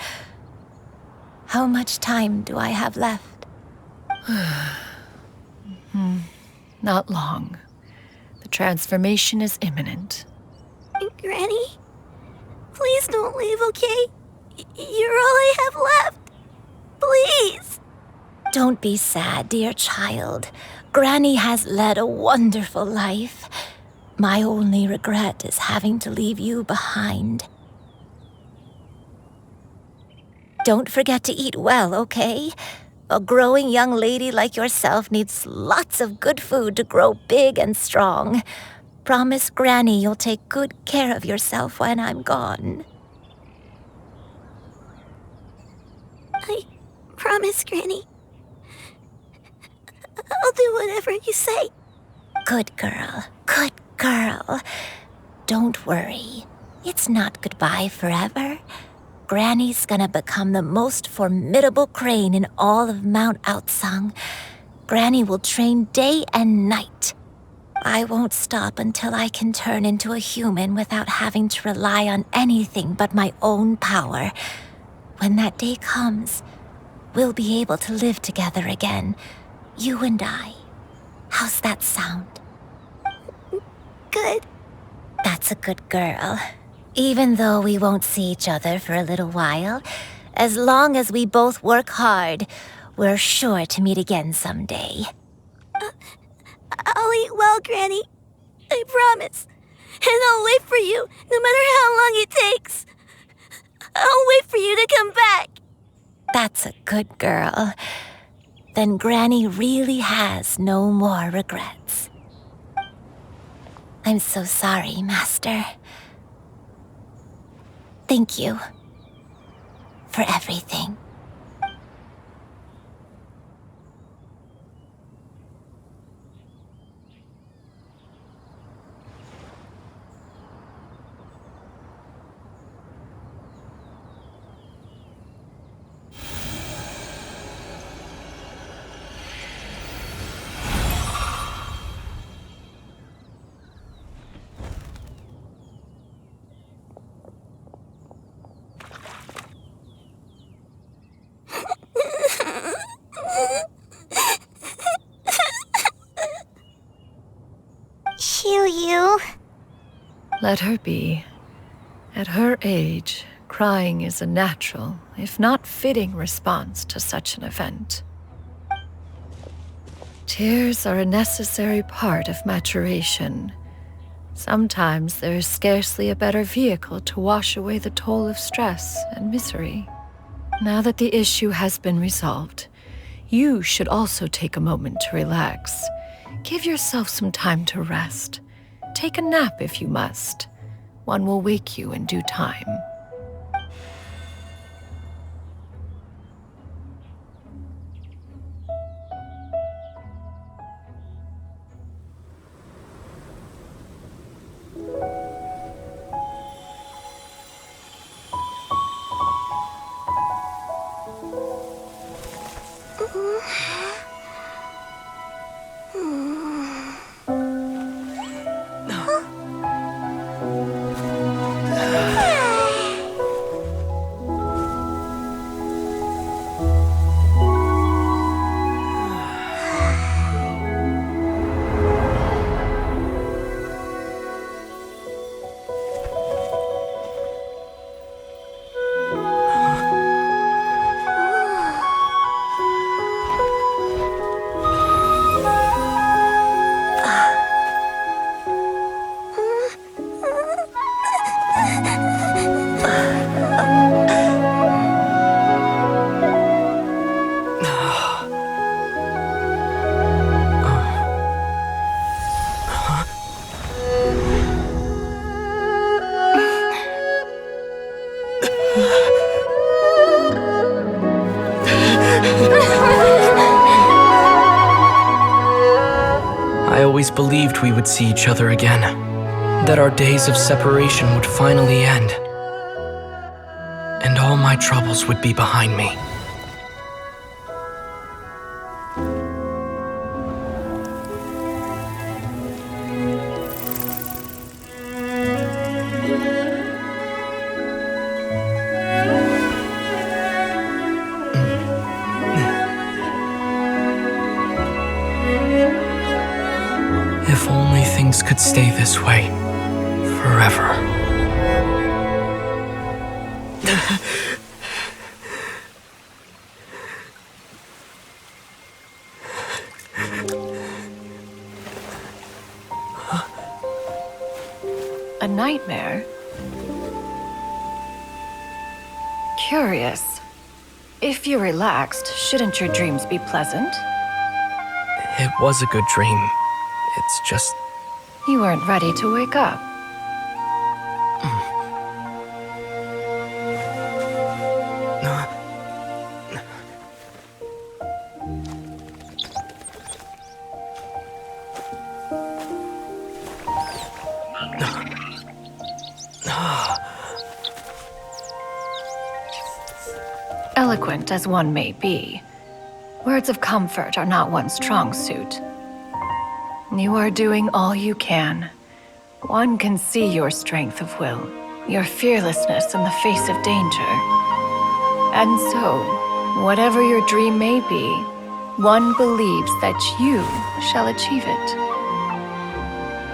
How much time do I have left? Not long. The transformation is imminent. Granny, please don't leave, okay? You're all I have left. Please. Don't be sad, dear child. Granny has led a wonderful life. My only regret is having to leave you behind. Don't forget to eat well, okay? A growing young lady like yourself needs lots of good food to grow big and strong. Promise Granny you'll take good care of yourself when I'm gone. I promise, Granny. I'll do whatever you say. Good girl, good girl. Don't worry. It's not goodbye forever. Granny's gonna become the most formidable crane in all of Mount Outsung. Granny will train day and night. I won't stop until I can turn into a human without having to rely on anything but my own power. When that day comes, we'll be able to live together again, you and I. How's that sound? Good. That's a good girl. Even though we won't see each other for a little while, as long as we both work hard, we're sure to meet again someday. I'll eat well, Granny. I promise. And I'll wait for you, no matter how long it takes. I'll wait for you to come back. That's a good girl. Then Granny really has no more regrets. I'm so sorry, Master. Thank you for everything. You. Let her be. At her age, crying is a natural, if not fitting, response to such an event. Tears are a necessary part of maturation. Sometimes there is scarcely a better vehicle to wash away the toll of stress and misery. Now that the issue has been resolved, you should also take a moment to relax. Give yourself some time to rest. Take a nap if you must. One will wake you in due time. always believed we would see each other again, that our days of separation would finally end, and all my troubles would be behind me. If only things could stay this way forever. A nightmare? Curious. If you're relaxed, shouldn't your dreams be pleasant? It was a good dream. It's just... You weren't ready to wake up. Eloquent as one may be, words of comfort are not one's strong suit. You are doing all you can. One can see your strength of will, your fearlessness in the face of danger. And so, whatever your dream may be, one believes that you shall achieve it.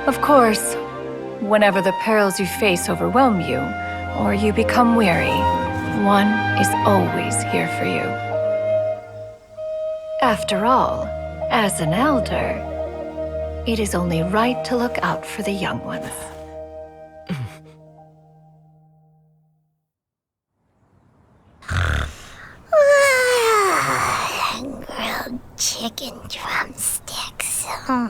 Of course, whenever the perils you face overwhelm you, or you become weary, one is always here for you. After all, as an elder, it is only right to look out for the young ones. Grilled chicken drumsticks. Huh?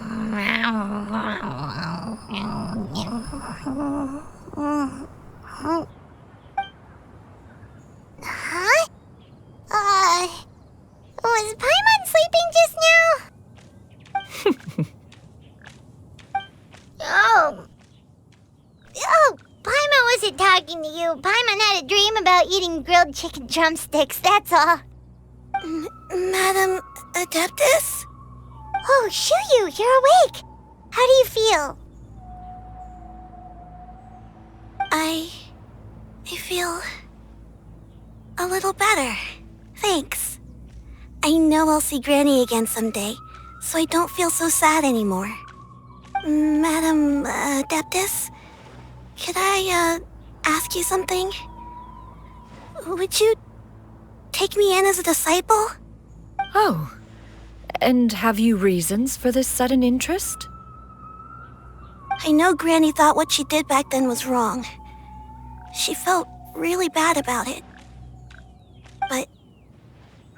Was Paimon sleeping just now? Oh, Paimon wasn't talking to you. Paimon had a dream about eating grilled chicken drumsticks, that's all. Madam Adeptus? Oh, Shuyu, you're awake. How do you feel? I feel a little better. Thanks. I know I'll see Granny again someday, so I don't feel so sad anymore. Madam Adeptus, could I, ask you something? Would you take me in as a disciple? Oh, and have you reasons for this sudden interest? I know Granny thought what she did back then was wrong. She felt really bad about it. But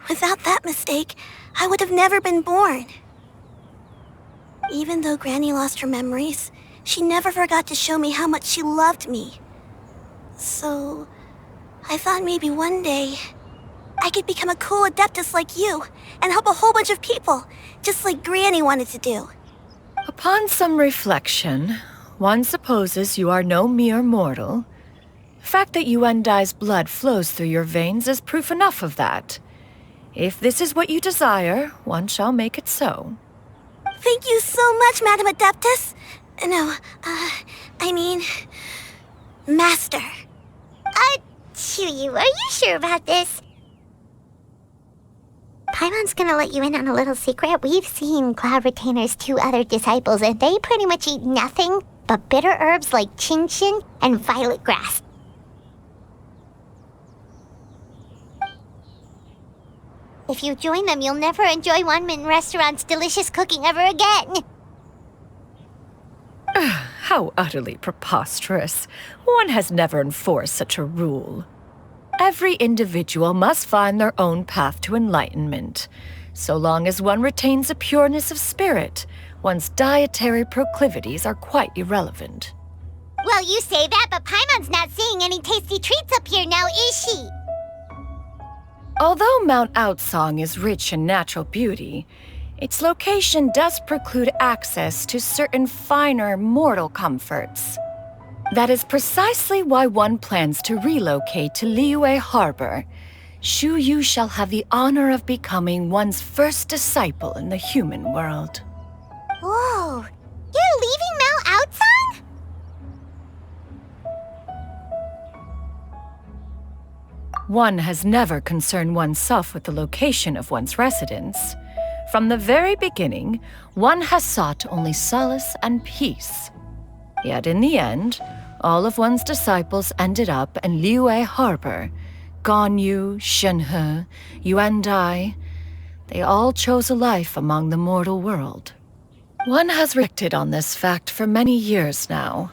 without that mistake, I would have never been born. Even though Granny lost her memories, she never forgot to show me how much she loved me. So, I thought maybe one day I could become a cool Adeptus like you and help a whole bunch of people, just like Granny wanted to do. Upon some reflection, one supposes you are no mere mortal. The fact that Yuendai's blood flows through your veins is proof enough of that. If this is what you desire, one shall make it so. Thank you so much, Madam Adeptus. No, I mean, Master. Chuyu, are you sure about this? Paimon's gonna let you in on a little secret. We've seen Cloud Retainer's 2 other disciples, and they pretty much eat nothing but bitter herbs like chin-chin and violet grass. If you join them, you'll never enjoy Wanmin Restaurant's delicious cooking ever again. How utterly preposterous. One has never enforced such a rule. Every individual must find their own path to enlightenment. So long as one retains a pureness of spirit, one's dietary proclivities are quite irrelevant. Well, you say that, but Paimon's not seeing any tasty treats up here now, is she? Although Mount Outsong is rich in natural beauty, Its location does preclude access to certain finer mortal comforts. That is precisely why one plans to relocate to Liyue Harbor. Shu Yu shall have the honor of becoming one's first disciple in the human world. Whoa! You're leaving Mao Outsang? One has never concerned oneself with the location of one's residence. From the very beginning, one has sought only solace and peace. Yet in the end, all of one's disciples ended up in Liyue Harbor. Ganyu, Shenhe, Yuandai, they all chose a life among the mortal world. One has reflected on this fact for many years now.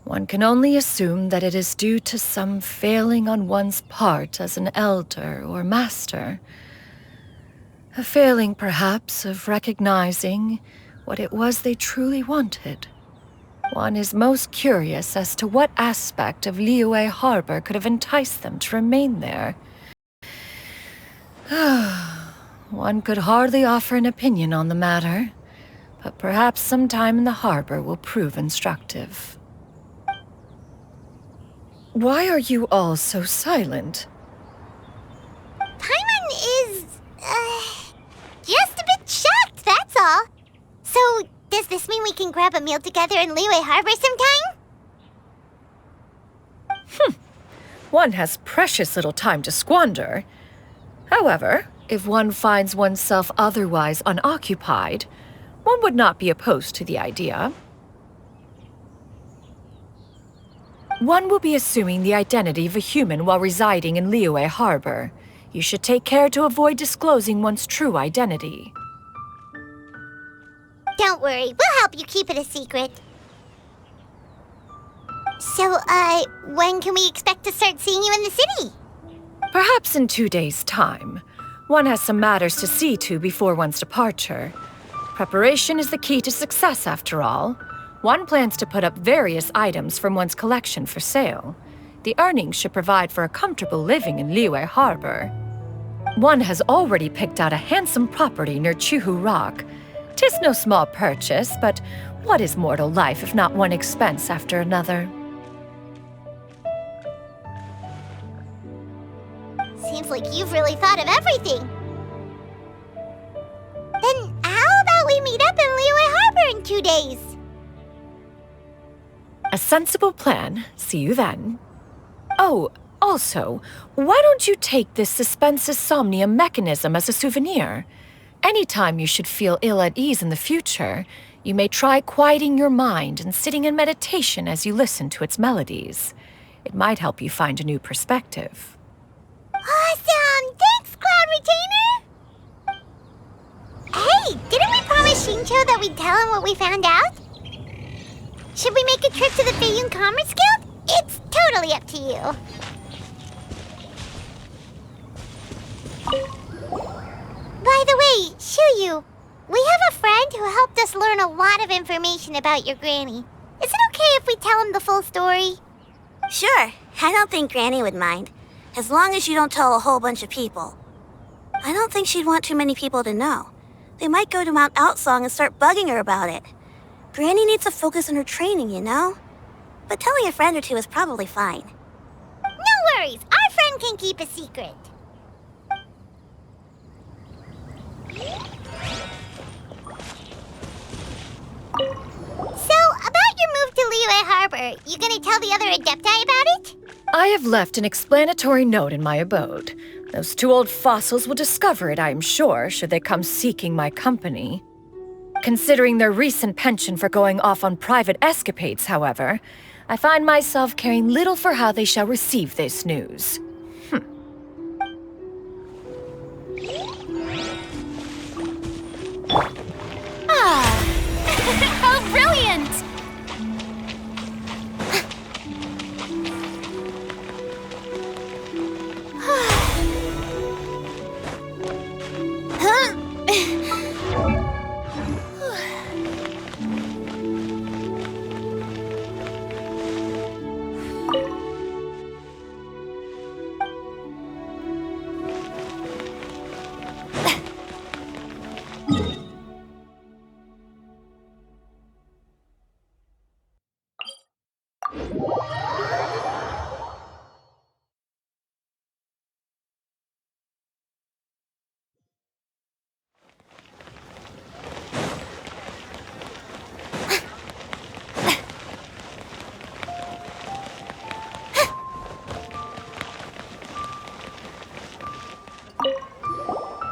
One can only assume that it is due to some failing on one's part as an elder or master. A failing, perhaps, of recognizing what it was they truly wanted. One is most curious as to what aspect of Liyue Harbor could have enticed them to remain there. One could hardly offer an opinion on the matter, but perhaps some time in the harbor will prove instructive. Why are you all so silent? Paimon is, just a bit shocked, that's all. So, does this mean we can grab a meal together in Liyue Harbor sometime? One has precious little time to squander. However, if one finds oneself otherwise unoccupied, one would not be opposed to the idea. One will be assuming the identity of a human while residing in Liyue Harbor. You should take care to avoid disclosing one's true identity. Don't worry, we'll help you keep it a secret. So, when can we expect to start seeing you in the city? Perhaps in 2 days' time. One has some matters to see to before one's departure. Preparation is the key to success, after all. One plans to put up various items from one's collection for sale. The earnings should provide for a comfortable living in Liyue Harbor. One has already picked out a handsome property near Chuhu Rock. 'Tis no small purchase, but what is mortal life if not one expense after another? Seems like you've really thought of everything. Then how about we meet up in Liyue Harbor in 2 days? A sensible plan. See you then. Oh, also, why don't you take this suspense insomnia mechanism as a souvenir? Anytime you should feel ill at ease in the future, you may try quieting your mind and sitting in meditation as you listen to its melodies. It might help you find a new perspective. Awesome! Thanks, Cloud Retainer! Hey, didn't we promise Shincho that we'd tell him what we found out? Should we make a trip to the Feiyun Commerce Guild? It's totally up to you. By the way, Shuyu, we have a friend who helped us learn a lot of information about your granny. Is it okay if we tell him the full story? Sure, I don't think Granny would mind. As long as you don't tell a whole bunch of people. I don't think she'd want too many people to know. They might go to Mount Outsong and start bugging her about it. Granny needs to focus on her training, you know? But telling a friend or two is probably fine. No worries, our friend can keep a secret. So, about your move to Liyue Harbor, you gonna tell the other Adepti about it? I have left an explanatory note in my abode. Those two old fossils will discover it, I am sure, should they come seeking my company. Considering their recent penchant for going off on private escapades, however, I find myself caring little for how they shall receive this news. How brilliant!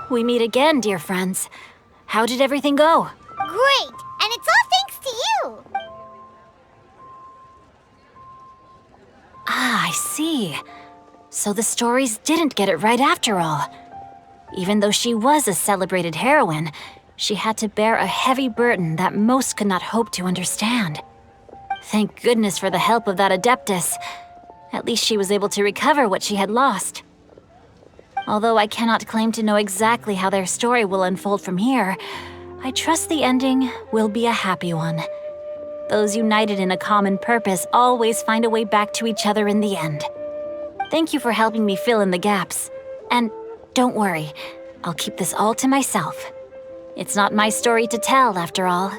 We meet again, dear friends. How did everything go? Great! And it's all thanks to you! Ah, I see. So the stories didn't get it right after all. Even though she was a celebrated heroine, she had to bear a heavy burden that most could not hope to understand. Thank goodness for the help of that Adeptus. At least she was able to recover what she had lost. Although I cannot claim to know exactly how their story will unfold from here, I trust the ending will be a happy one. Those united in a common purpose always find a way back to each other in the end. Thank you for helping me fill in the gaps. And don't worry, I'll keep this all to myself. It's not my story to tell, after all.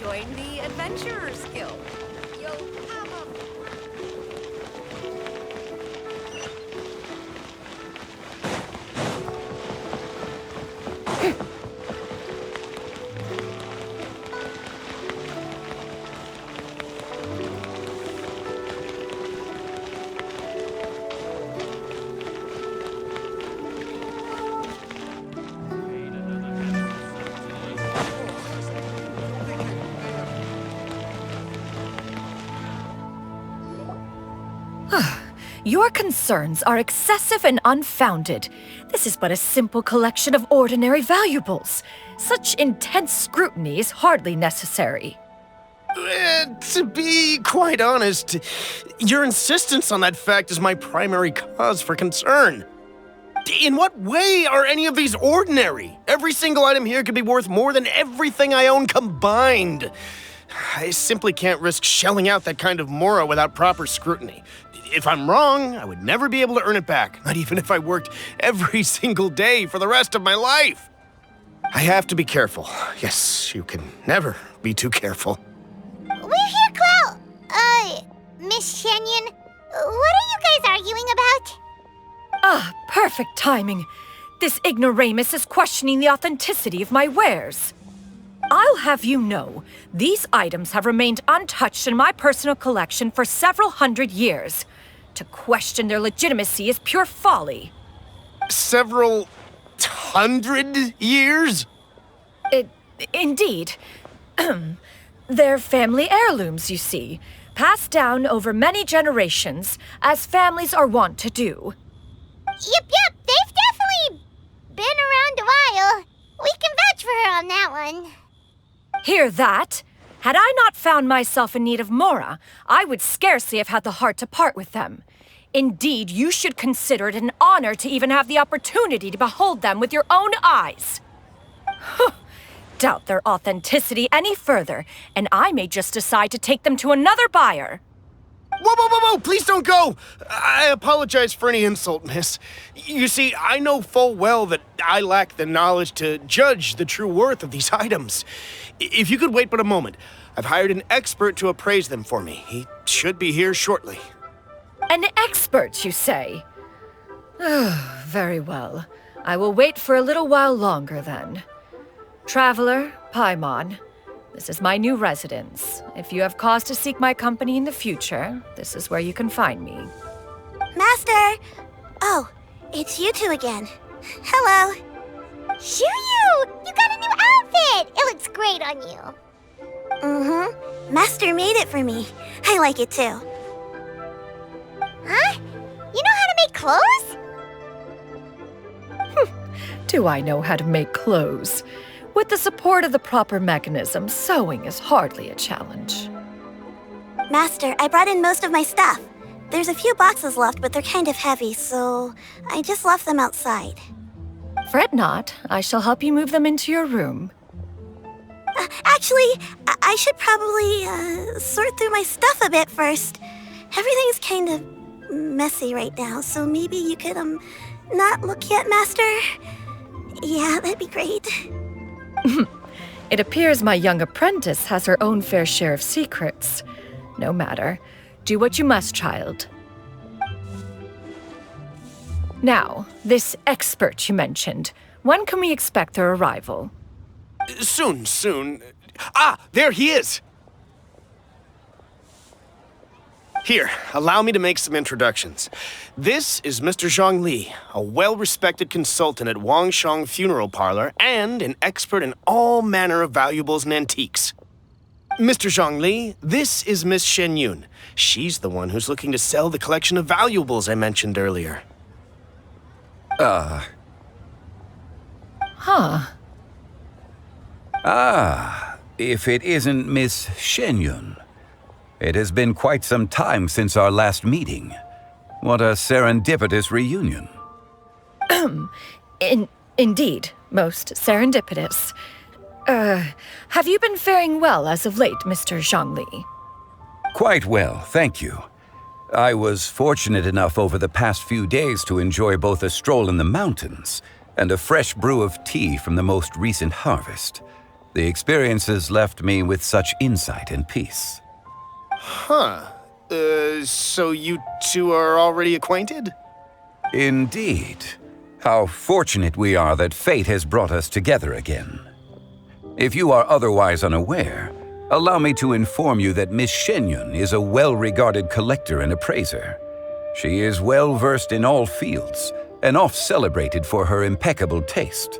Join the Adventurers Guild. You'll have a... Your concerns are excessive and unfounded. This is but a simple collection of ordinary valuables. Such intense scrutiny is hardly necessary. To be quite honest, your insistence on that fact is my primary cause for concern. In what way are any of these ordinary? Every single item here could be worth more than everything I own combined. I simply can't risk shelling out that kind of mora without proper scrutiny. If I'm wrong, I would never be able to earn it back, not even if I worked every single day for the rest of my life. I have to be careful. Yes, you can never be too careful. We're here, Clow. Miss Shenyan, what are you guys arguing about? Ah, perfect timing. This ignoramus is questioning the authenticity of my wares. I'll have you know, these items have remained untouched in my personal collection for several hundred years. To question their legitimacy is pure folly. Several hundred years? Indeed. They're family heirlooms, you see, passed down over many generations, as families are wont to do. Yep, they've definitely been around a while. We can vouch for her on that one. Hear that? Had I not found myself in need of mora, I would scarcely have had the heart to part with them. Indeed, you should consider it an honor to even have the opportunity to behold them with your own eyes. Doubt their authenticity any further, and I may just decide to take them to another buyer. Whoa, please don't go! I apologize for any insult, miss. You see, I know full well that I lack the knowledge to judge the true worth of these items. If you could wait but a moment, I've hired an expert to appraise them for me. He should be here shortly. An expert, you say? Very well. I will wait for a little while longer, then. Traveler, Paimon, this is my new residence. If you have cause to seek my company in the future, this is where you can find me. Master! Oh, it's you two again. Hello. Shuyu! You got a new outfit! It looks great on you. Mm-hmm. Master made it for me. I like it too. Huh? You know how to make clothes? Do I know how to make clothes? With the support of the proper mechanism, sewing is hardly a challenge. Master, I brought in most of my stuff. There's a few boxes left, but they're kind of heavy, so I just left them outside. Fret not. I shall help you move them into your room. Actually, I should probably sort through my stuff a bit first. Everything's kind of messy right now, so maybe you could, not look yet, Master? Yeah, that'd be great. It appears my young apprentice has her own fair share of secrets. No matter. Do what you must, child. Now, this expert you mentioned. When can we expect their arrival? Soon. Ah, there he is! Here, allow me to make some introductions. This is Mr. Zhongli, a well-respected consultant at Wangshang Funeral Parlor and an expert in all manner of valuables and antiques. Mr. Zhongli, this is Miss Shenyun. She's the one who's looking to sell the collection of valuables I mentioned earlier. If it isn't Miss Shenyun. It has been quite some time since our last meeting. What a serendipitous reunion. Indeed, most serendipitous. Have you been faring well as of late, Mr. Zhongli? Quite well, thank you. I was fortunate enough over the past few days to enjoy both a stroll in the mountains and a fresh brew of tea from the most recent harvest. The experiences left me with such insight and peace. Huh. So you two are already acquainted? Indeed. How fortunate we are that fate has brought us together again. If you are otherwise unaware, allow me to inform you that Miss Shenyun is a well-regarded collector and appraiser. She is well-versed in all fields and oft-celebrated for her impeccable taste.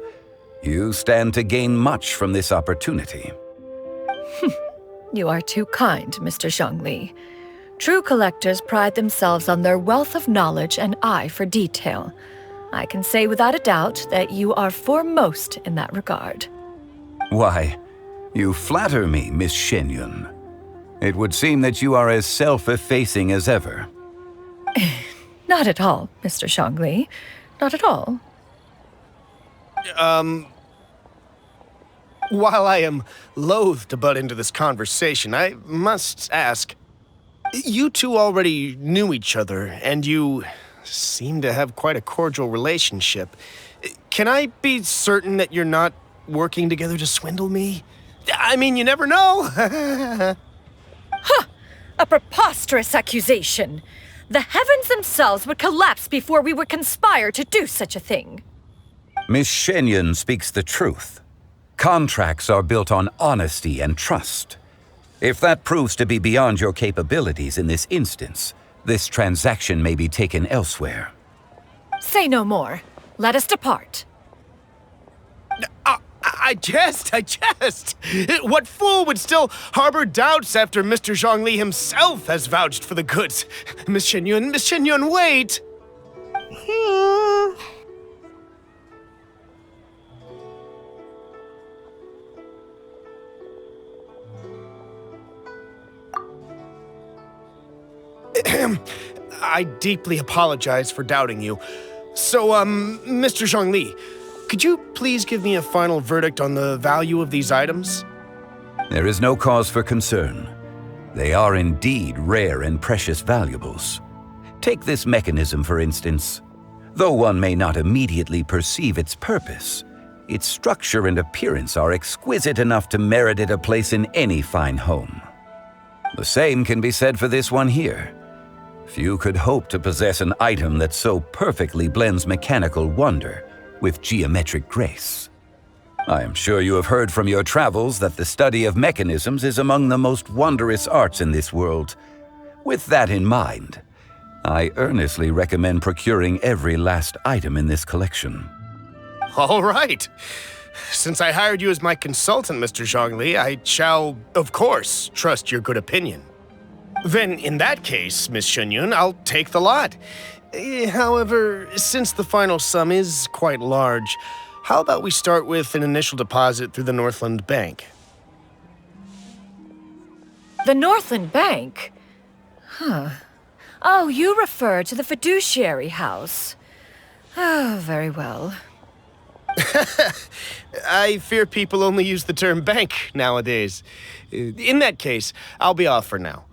You stand to gain much from this opportunity. You are too kind, Mr. Zhongli. True collectors pride themselves on their wealth of knowledge and eye for detail. I can say without a doubt that you are foremost in that regard. Why, you flatter me, Miss Shenyun. It would seem that you are as self-effacing as ever. Not at all, Mr. Zhongli. Not at all. While I am loath to butt into this conversation, I must ask, you two already knew each other, and you seem to have quite a cordial relationship. Can I be certain that you're not working together to swindle me? I mean, you never know. Ha! A preposterous accusation. The heavens themselves would collapse before we would conspire to do such a thing. Miss Shenyun speaks the truth. Contracts are built on honesty and trust. If that proves to be beyond your capabilities in this instance, this transaction may be taken elsewhere. Say no more. Let us depart. I jest. What fool would still harbor doubts after Mr. Zhongli himself has vouched for the goods? Miss Shenyun, wait! I deeply apologize for doubting you. So, Mr. Zhongli, could you please give me a final verdict on the value of these items? There is no cause for concern. They are indeed rare and precious valuables. Take this mechanism, for instance. Though one may not immediately perceive its purpose, its structure and appearance are exquisite enough to merit it a place in any fine home. The same can be said for this one here. Few could hope to possess an item that so perfectly blends mechanical wonder with geometric grace. I am sure you have heard from your travels that the study of mechanisms is among the most wondrous arts in this world. With that in mind, I earnestly recommend procuring every last item in this collection. All right. Since I hired you as my consultant, Mr. Zhongli, I shall, of course, trust your good opinion. Then, in that case, Miss Shenyun, I'll take the lot. However, since the final sum is quite large, how about we start with an initial deposit through the Northland Bank? The Northland Bank? Huh. Oh, you refer to the fiduciary house. Oh, very well. I fear people only use the term bank nowadays. In that case, I'll be off for now.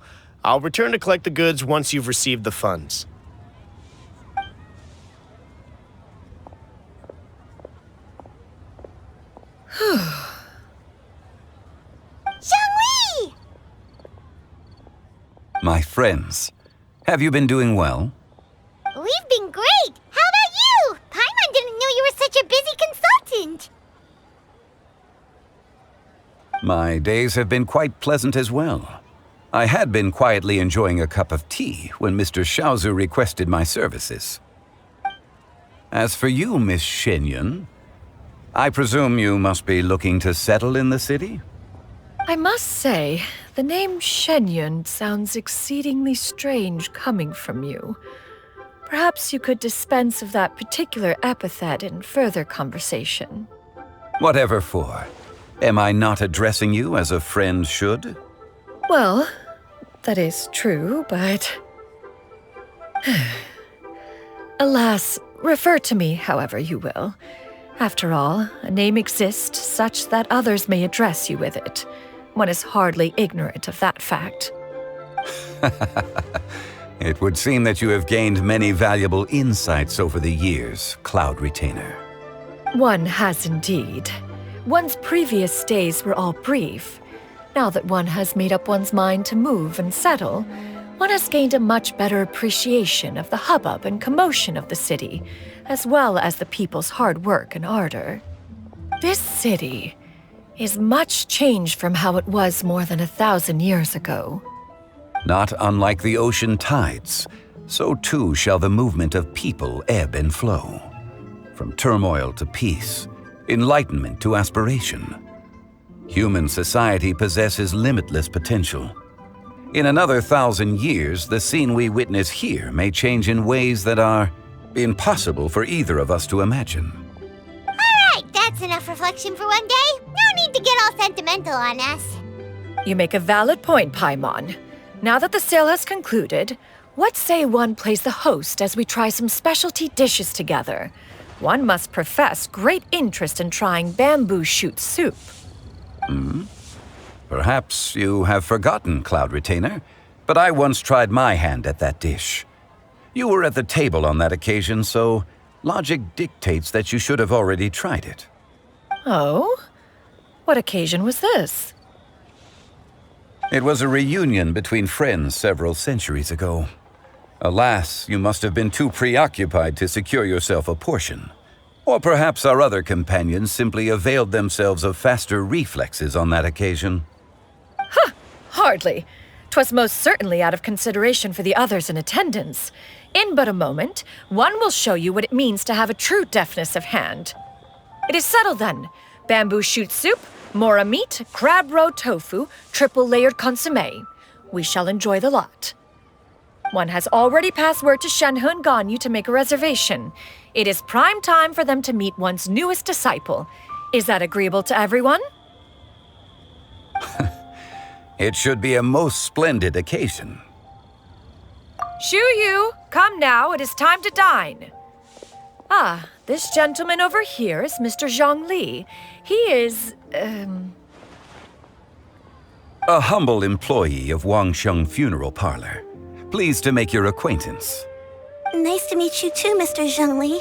I'll return to collect the goods once you've received the funds. Zhongli! My friends, have you been doing well? We've been great! How about you? Paimon didn't know you were such a busy consultant! My days have been quite pleasant as well. I had been quietly enjoying a cup of tea when Mr. Xiaozu requested my services. As for you, Miss Shenyun, I presume you must be looking to settle in the city? I must say, the name Shenyun sounds exceedingly strange coming from you. Perhaps you could dispense of that particular epithet in further conversation. Whatever for. Am I not addressing you as a friend should? Well, that is true, but... Alas, refer to me however you will. After all, a name exists such that others may address you with it. One is hardly ignorant of that fact. It would seem that you have gained many valuable insights over the years, Cloud Retainer. One has indeed. One's previous stays were all brief. Now that one has made up one's mind to move and settle, one has gained a much better appreciation of the hubbub and commotion of the city, as well as the people's hard work and ardor. This city is much changed from how it was more than 1,000 years ago. Not unlike the ocean tides, so too shall the movement of people ebb and flow. From turmoil to peace, enlightenment to aspiration. Human society possesses limitless potential. In another 1,000 years, the scene we witness here may change in ways that are impossible for either of us to imagine. Alright, that's enough reflection for one day. No need to get all sentimental on us. You make a valid point, Paimon. Now that the sale has concluded, what say one plays the host as we try some specialty dishes together? One must profess great interest in trying bamboo shoot soup. Perhaps you have forgotten, Cloud Retainer, but I once tried my hand at that dish. You were at the table on that occasion, so logic dictates that you should have already tried it. Oh? What occasion was this? It was a reunion between friends several centuries ago. Alas, you must have been too preoccupied to secure yourself a portion. Or perhaps our other companions simply availed themselves of faster reflexes on that occasion. Huh! Hardly. 'Twas most certainly out of consideration for the others in attendance. In but a moment, one will show you what it means to have a true deftness of hand. It is settled then. Bamboo shoot soup, mora meat, crab roe tofu, triple-layered consommé. We shall enjoy the lot. One has already passed word to Shenhe and Ganyu to make a reservation. It is prime time for them to meet one's newest disciple. Is that agreeable to everyone? It should be a most splendid occasion. Shu Yu, come now, it is time to dine. Ah, this gentleman over here is Mr. Zhongli. He is, A humble employee of Wangsheng Funeral Parlor. Pleased to make your acquaintance. Nice to meet you too, Mr. Zhongli.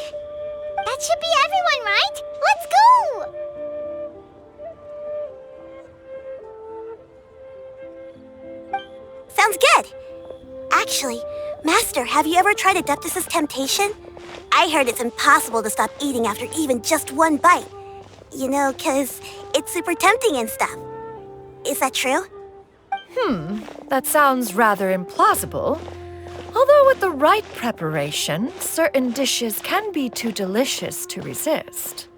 That should be everyone, right? Let's go! Sounds good. Actually, Master, have you ever tried Adeptus' temptation? I heard it's impossible to stop eating after even just one bite. You know, 'cause it's super tempting and stuff. Is that true? That sounds rather implausible. Although with the right preparation, certain dishes can be too delicious to resist.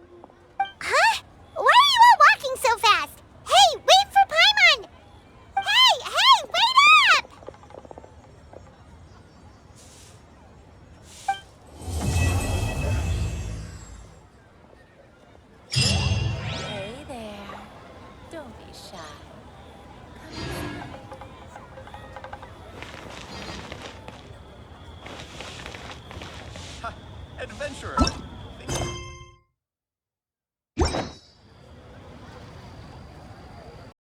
Adventurer,